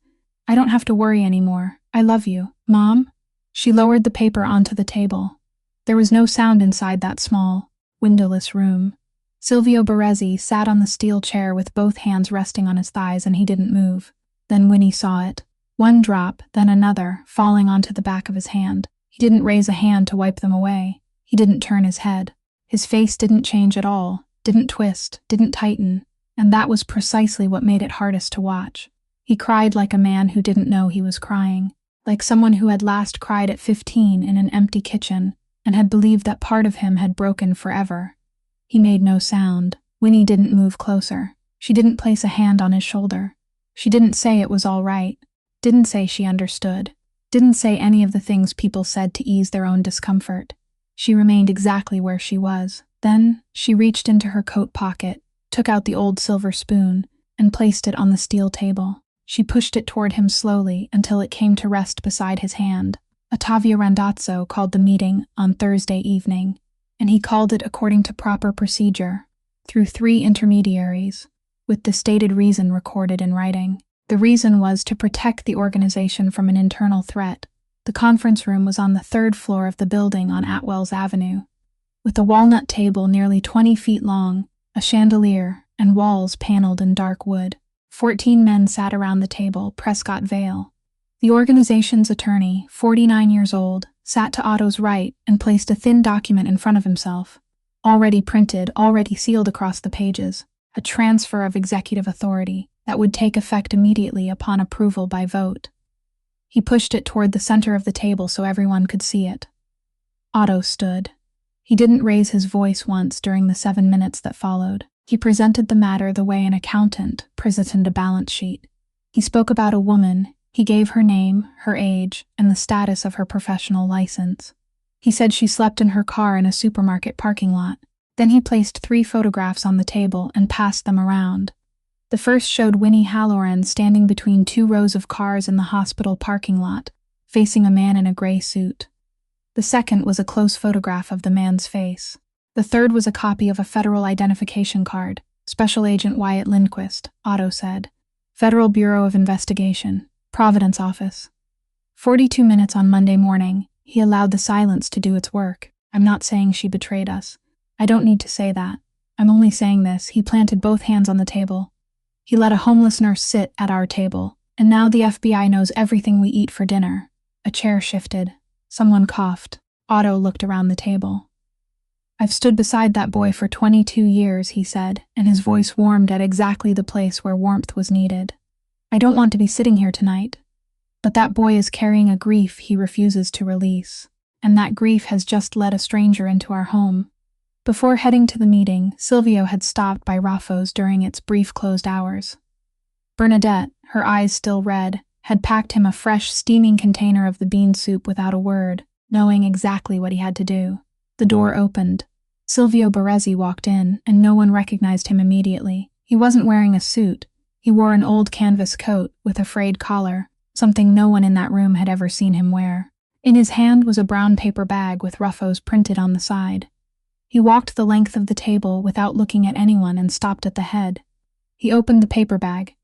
I don't have to worry anymore. I love you, Mom." She lowered the paper onto the table. There was no sound inside that small, windowless room. Silvio Baresi sat on the steel chair with both hands resting on his thighs, and he didn't move. Then Winnie saw it. One drop, then another, falling onto the back of his hand. He didn't raise a hand to wipe them away. He didn't turn his head. His face didn't change at all, didn't twist, didn't tighten, and that was precisely what made it hardest to watch. He cried like a man who didn't know he was crying, like someone who had last cried at 15 in an empty kitchen and had believed that part of him had broken forever. He made no sound. Winnie didn't move closer. She didn't place a hand on his shoulder. She didn't say it was all right. Didn't say she understood. Didn't say any of the things people said to ease their own discomfort. She remained exactly where she was. Then she reached into her coat pocket, took out the old silver spoon, and placed it on the steel table. She pushed it toward him slowly until it came to rest beside his hand. Ottavio Randazzo called the meeting on Thursday evening, and he called it according to proper procedure, through 3 intermediaries, with the stated reason recorded in writing. The reason was to protect the organization from an internal threat. The conference room was on the 3rd floor of the building on Atwells Avenue, with a walnut table nearly 20 feet long, a chandelier, and walls paneled in dark wood. 14 men sat around the table, Prescott Vale. The organization's attorney, 49 years old, sat to Otto's right and placed a thin document in front of himself. Already printed, already sealed across the pages. A transfer of executive authority that would take effect immediately upon approval by vote. He pushed it toward the center of the table so everyone could see it. Otto stood. He didn't raise his voice once during the 7 minutes that followed. He presented the matter the way an accountant presents a balance sheet. He spoke about a woman. He gave her name, her age, and the status of her professional license. He said she slept in her car in a supermarket parking lot. Then he placed 3 photographs on the table and passed them around. The first showed Winnie Halloran standing between 2 rows of cars in the hospital parking lot, facing a man in a gray suit. The second was a close photograph of the man's face. The third was a copy of a federal identification card. Special Agent Wyatt Lindquist, Otto said. Federal Bureau of Investigation, Providence Office. 42 minutes on Monday morning, he allowed the silence to do its work. "I'm not saying she betrayed us. I don't need to say that. I'm only saying this." He planted both hands on the table. "He let a homeless nurse sit at our table, and now the FBI knows everything we eat for dinner." A chair shifted. Someone coughed. Otto looked around the table. "I've stood beside that boy for 22 years, he said, and his voice warmed at exactly the place where warmth was needed. "I don't want to be sitting here tonight. But that boy is carrying a grief he refuses to release, and that grief has just led a stranger into our home." Before heading to the meeting, Silvio had stopped by Raffo's during its brief closed hours. Bernadette, her eyes still red, had packed him a fresh, steaming container of the bean soup without a word, knowing exactly what he had to do. The door opened. Silvio Baresi walked in, and no one recognized him immediately. He wasn't wearing a suit. He wore an old canvas coat with a frayed collar, something no one in that room had ever seen him wear. In his hand was a brown paper bag with Raffo's printed on the side. He walked the length of the table without looking at anyone and stopped at the head. He opened the paper bag.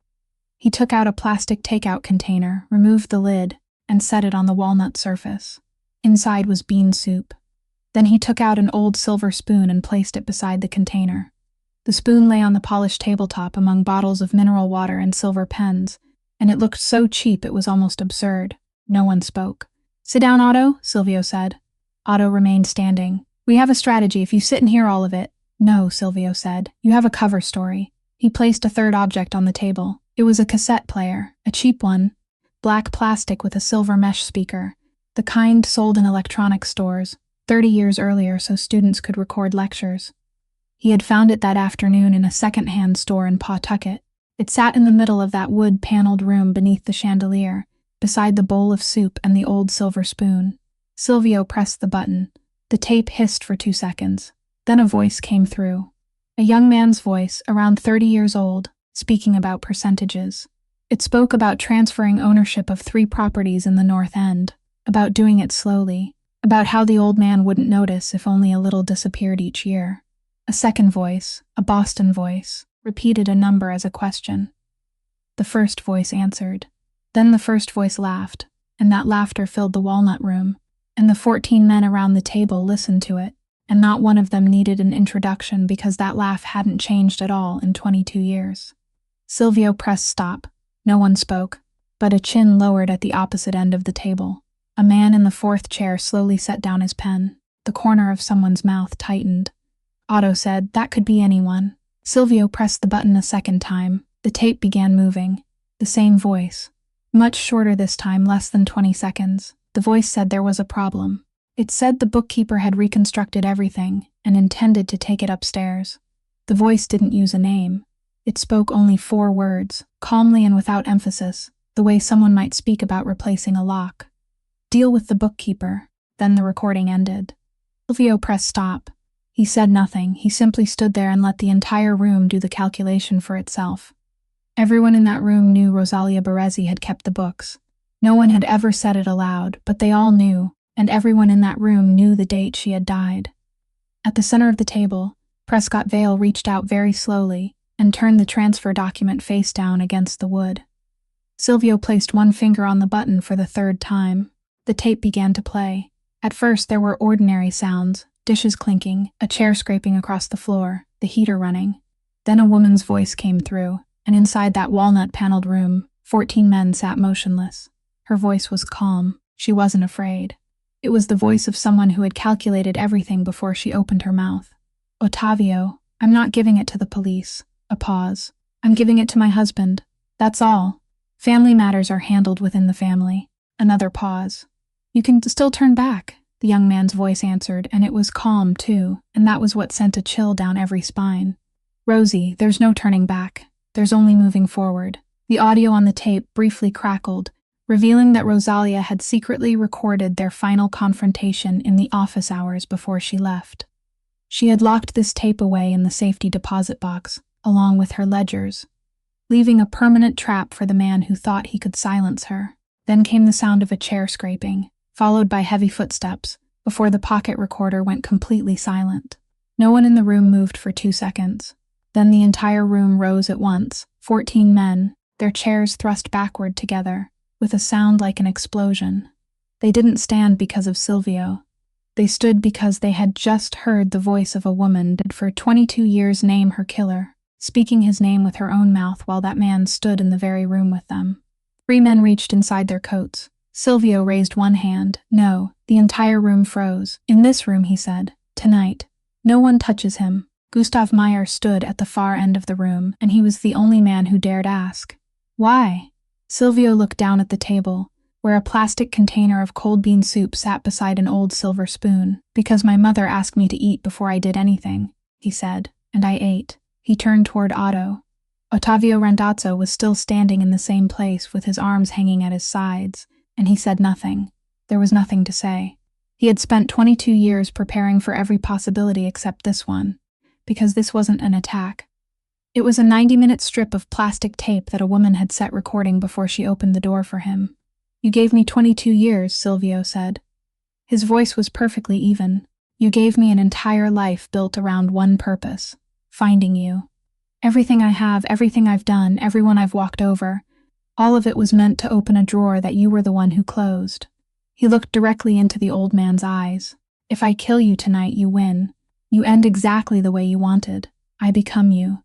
He took out a plastic takeout container, removed the lid, and set it on the walnut surface. Inside was bean soup. Then he took out an old silver spoon and placed it beside the container. The spoon lay on the polished tabletop among bottles of mineral water and silver pens, and it looked so cheap it was almost absurd. No one spoke. "Sit down, Otto," Silvio said. Otto remained standing. "We have a strategy if you sit and hear all of it." "No," Silvio said. "You have a cover story." He placed a third object on the table. It was a cassette player, a cheap one, black plastic with a silver mesh speaker, the kind sold in electronics stores, 30 years earlier so students could record lectures. He had found it that afternoon in a second-hand store in Pawtucket. It sat in the middle of that wood-paneled room beneath the chandelier, beside the bowl of soup and the old silver spoon. Silvio pressed the button. The tape hissed for 2 seconds. Then a voice came through. A young man's voice, around 30 years old, speaking about percentages. It spoke about transferring ownership of 3 properties in the North End, about doing it slowly, about how the old man wouldn't notice if only a little disappeared each year. A second voice, a Boston voice, repeated a number as a question. The first voice answered. Then the first voice laughed, and that laughter filled the walnut room, and the 14 men around the table listened to it, and not one of them needed an introduction because that laugh hadn't changed at all in 22 years. Silvio pressed stop. No one spoke, but a chin lowered at the opposite end of the table. A man in the fourth chair slowly set down his pen. The corner of someone's mouth tightened. Otto said, "That could be anyone." Silvio pressed the button a second time. The tape began moving. The same voice. Much shorter this time, less than 20 seconds. The voice said there was a problem. It said the bookkeeper had reconstructed everything and intended to take it upstairs. The voice didn't use a name. It spoke only 4 words, calmly and without emphasis, the way someone might speak about replacing a lock. "Deal with the bookkeeper." Then the recording ended. Silvio pressed stop. He said nothing. He simply stood there and let the entire room do the calculation for itself. Everyone in that room knew Rosalia Baresi had kept the books. No one had ever said it aloud, but they all knew, and everyone in that room knew the date she had died. At the center of the table, Prescott Vale reached out very slowly and turned the transfer document face down against the wood. Silvio placed one finger on the button for the 3rd time. The tape began to play. At first there were ordinary sounds, dishes clinking, a chair scraping across the floor, the heater running. Then a woman's voice came through, and inside that walnut-paneled room, 14 men sat motionless. Her voice was calm. She wasn't afraid. It was the voice of someone who had calculated everything before she opened her mouth. "Ottavio, I'm not giving it to the police." A pause. "I'm giving it to my husband. That's all. Family matters are handled within the family." Another pause. "You can still turn back," the young man's voice answered, and it was calm, too, and that was what sent a chill down every spine. "Rosie, there's no turning back. There's only moving forward." The audio on the tape briefly crackled, revealing that Rosalia had secretly recorded their final confrontation in the office hours before she left. She had locked this tape away in the safety deposit box, along with her ledgers, leaving a permanent trap for the man who thought he could silence her. Then came the sound of a chair scraping, followed by heavy footsteps, before the pocket recorder went completely silent. No one in the room moved for 2 seconds. Then the entire room rose at once, 14 men, their chairs thrust backward together, with a sound like an explosion. They didn't stand because of Silvio. They stood because they had just heard the voice of a woman dead for 22 years name her killer, speaking his name with her own mouth while that man stood in the very room with them. 3 men reached inside their coats. Silvio raised one hand. "No." The entire room froze. "In this room," he said. "Tonight. No one touches him." Gustav Meyer stood at the far end of the room, and he was the only man who dared ask. "Why?" Silvio looked down at the table, where a plastic container of cold bean soup sat beside an old silver spoon. "Because my mother asked me to eat before I did anything," he said, "and I ate." He turned toward Otto. Ottavio Randazzo was still standing in the same place with his arms hanging at his sides, and he said nothing. There was nothing to say. He had spent 22 years preparing for every possibility except this one, because this wasn't an attack. It was a 90-minute strip of plastic tape that a woman had set recording before she opened the door for him. "You gave me 22 years, Silvio said." His voice was perfectly even. "You gave me an entire life built around one purpose, finding you. Everything I have, everything I've done, everyone I've walked over, all of it was meant to open a drawer that you were the one who closed." He looked directly into the old man's eyes. "If I kill you tonight, you win. You end exactly the way you wanted. I become you."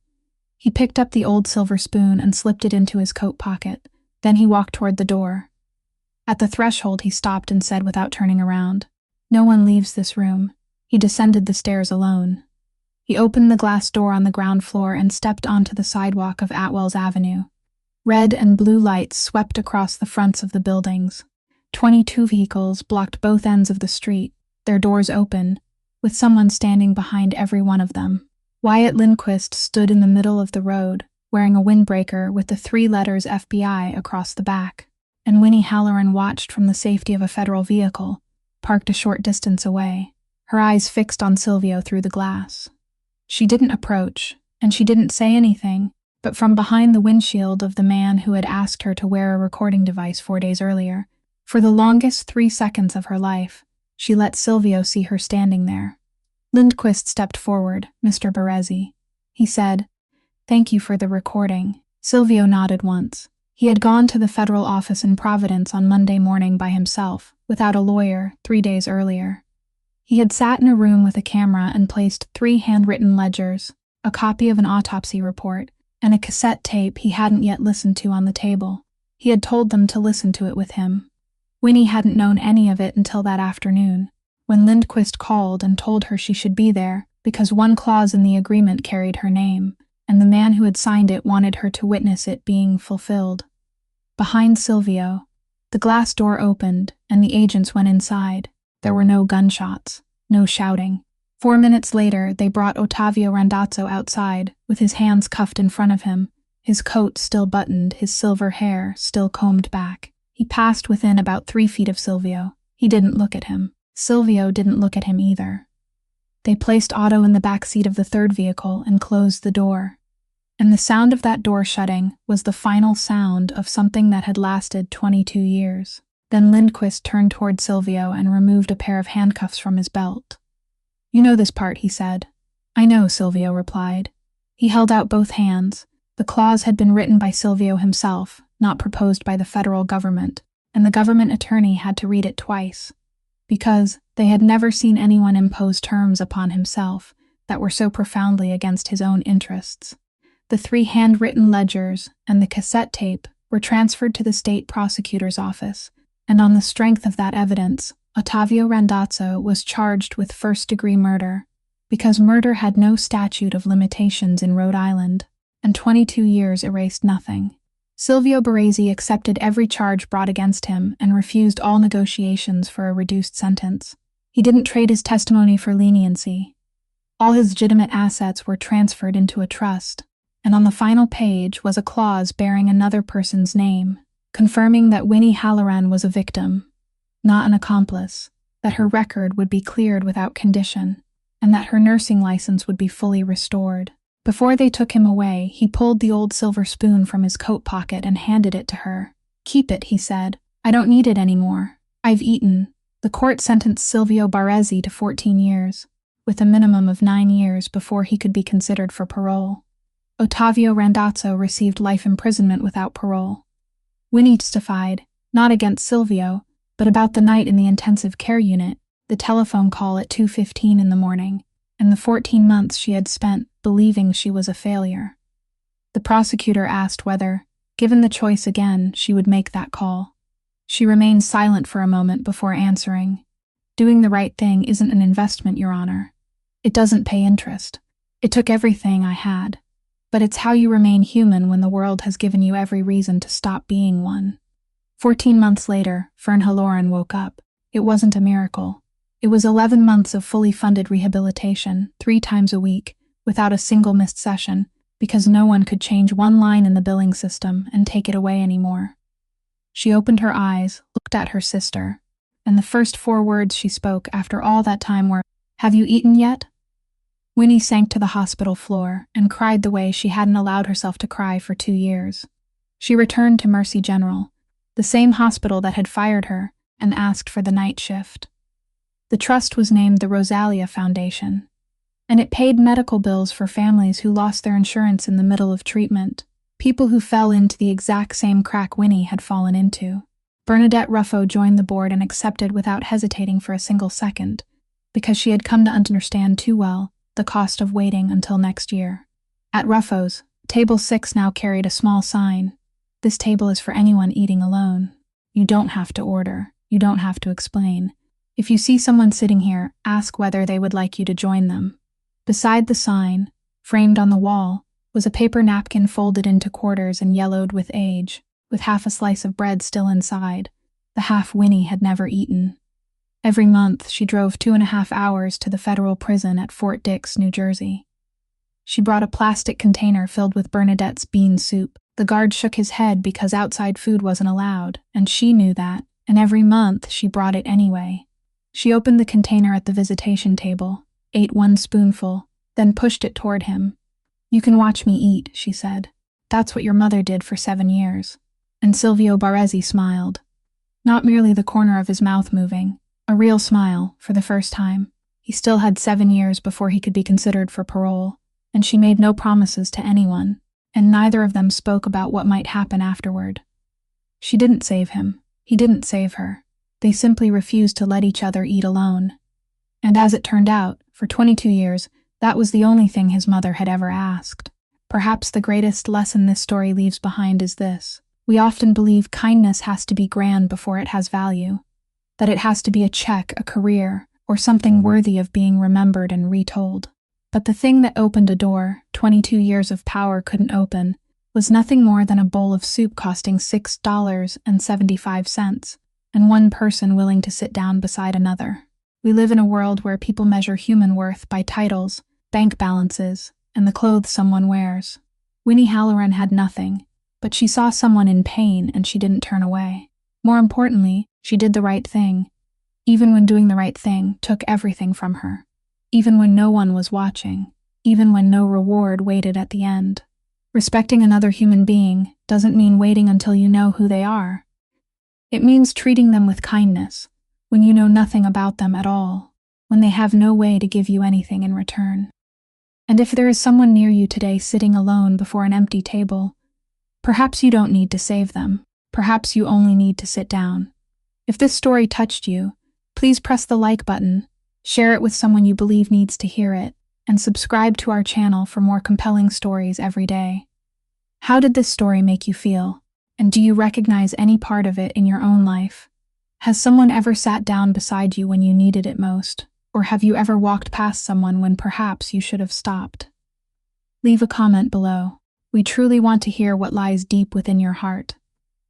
He picked up the old silver spoon and slipped it into his coat pocket. Then he walked toward the door. At the threshold, he stopped and said without turning around, "No one leaves this room." He descended the stairs alone. He opened the glass door on the ground floor and stepped onto the sidewalk of Atwell's Avenue. Red and blue lights swept across the fronts of the buildings. 22 vehicles blocked both ends of the street, their doors open, with someone standing behind every one of them. Wyatt Lindquist stood in the middle of the road, wearing a windbreaker with the 3 letters FBI across the back, and Winnie Halloran watched from the safety of a federal vehicle, parked a short distance away, her eyes fixed on Silvio through the glass. She didn't approach, and she didn't say anything, but from behind the windshield of the man who had asked her to wear a recording device 4 days earlier, for the longest 3 seconds of her life, she let Silvio see her standing there. Lindquist stepped forward. "Mr. Baresi," he said, Thank you for the recording. Silvio nodded once. He had gone to the federal office in Providence on Monday morning by himself, without a lawyer, 3 days earlier. He had sat in a room with a camera and placed 3 handwritten ledgers, a copy of an autopsy report, and a cassette tape he hadn't yet listened to on the table. He had told them to listen to it with him. Winnie hadn't known any of it until that afternoon, when Lindquist called and told her she should be there because one clause in the agreement carried her name, and the man who had signed it wanted her to witness it being fulfilled. Behind Silvio, the glass door opened and the agents went inside. There were no gunshots, no shouting. 4 minutes later, they brought Ottavio Randazzo outside, with his hands cuffed in front of him, his coat still buttoned, his silver hair still combed back. He passed within about 3 feet of Silvio. He didn't look at him. Silvio didn't look at him either. They placed Otto in the back seat of the third vehicle and closed the door. And the sound of that door shutting was the final sound of something that had lasted 22 years. Then Lindquist turned toward Silvio and removed a pair of handcuffs from his belt. You know this part, he said. I know, Silvio replied. He held out both hands. The clause had been written by Silvio himself, not proposed by the federal government, and the government attorney had to read it twice, because they had never seen anyone impose terms upon himself that were so profoundly against his own interests. The 3 handwritten ledgers and the cassette tape were transferred to the state prosecutor's office, and on the strength of that evidence, Ottavio Randazzo was charged with first-degree murder, because murder had no statute of limitations in Rhode Island, and 22 years erased nothing. Silvio Baresi accepted every charge brought against him and refused all negotiations for a reduced sentence. He didn't trade his testimony for leniency. All his legitimate assets were transferred into a trust, and on the final page was a clause bearing another person's name, confirming that Winnie Halloran was a victim, not an accomplice, that her record would be cleared without condition, and that her nursing license would be fully restored. Before they took him away, he pulled the old silver spoon from his coat pocket and handed it to her. Keep it, he said. I don't need it anymore. I've eaten. The court sentenced Silvio Baresi to 14 years, with a minimum of 9 years before he could be considered for parole. Ottavio Randazzo received life imprisonment without parole. Winnie testified, not against Silvio, but about the night in the intensive care unit, the telephone call at 2:15 in the morning, and the 14 months she had spent believing she was a failure. The prosecutor asked whether, given the choice again, she would make that call. She remained silent for a moment before answering. Doing the right thing isn't an investment, Your Honor. It doesn't pay interest. It took everything I had. But it's how you remain human when the world has given you every reason to stop being one. 14 months later, Fern Halloran woke up. It wasn't a miracle. It was 11 months of fully funded rehabilitation, 3 times a week, without a single missed session, because no one could change one line in the billing system and take it away anymore. She opened her eyes, looked at her sister, and the first 4 words she spoke after all that time were, "Have you eaten yet?" Winnie sank to the hospital floor and cried the way she hadn't allowed herself to cry for 2 years. She returned to Mercy General, the same hospital that had fired her, and asked for the night shift. The trust was named the Rosalia Foundation, and it paid medical bills for families who lost their insurance in the middle of treatment, people who fell into the exact same crack Winnie had fallen into. Bernadette Ruffo joined the board and accepted without hesitating for a single second, because she had come to understand too well the cost of waiting until next year. At Ruffo's, Table 6 now carried a small sign. This table is for anyone eating alone. You don't have to order. You don't have to explain. If you see someone sitting here, ask whether they would like you to join them. Beside the sign, framed on the wall, was a paper napkin folded into quarters and yellowed with age, with half a slice of bread still inside, the half Winnie had never eaten. Every month, she drove 2.5 hours to the federal prison at Fort Dix, New Jersey. She brought a plastic container filled with Bernadette's bean soup. The guard shook his head because outside food wasn't allowed, and she knew that, and every month she brought it anyway. She opened the container at the visitation table, ate 1 spoonful, then pushed it toward him. "You can watch me eat," she said. "That's what your mother did for 7 years." And Silvio Baresi smiled. Not merely the corner of his mouth moving, a real smile, for the first time. He still had 7 years before he could be considered for parole, and she made no promises to anyone, and neither of them spoke about what might happen afterward. She didn't save him. He didn't save her. They simply refused to let each other eat alone. And as it turned out, for 22 years, that was the only thing his mother had ever asked. Perhaps the greatest lesson this story leaves behind is this. We often believe kindness has to be grand before it has value, that it has to be a check, a career, or something worthy of being remembered and retold. But the thing that opened a door 22 years of power couldn't open was nothing more than a bowl of soup costing $6.75, and one person willing to sit down beside another. We live in a world where people measure human worth by titles, bank balances, and the clothes someone wears. Winnie Halloran had nothing, but she saw someone in pain and she didn't turn away. More importantly, she did the right thing, even when doing the right thing took everything from her, even when no one was watching, even when no reward waited at the end. Respecting another human being doesn't mean waiting until you know who they are. It means treating them with kindness when you know nothing about them at all, when they have no way to give you anything in return. And if there is someone near you today sitting alone before an empty table, perhaps you don't need to save them. Perhaps you only need to sit down. If this story touched you, please press the like button, share it with someone you believe needs to hear it, and subscribe to our channel for more compelling stories every day. How did this story make you feel? And do you recognize any part of it in your own life? Has someone ever sat down beside you when you needed it most? Or have you ever walked past someone when perhaps you should have stopped? Leave a comment below. We truly want to hear what lies deep within your heart.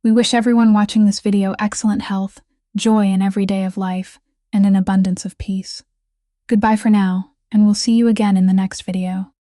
We wish everyone watching this video excellent health, joy in every day of life, and an abundance of peace. Goodbye for now, and we'll see you again in the next video.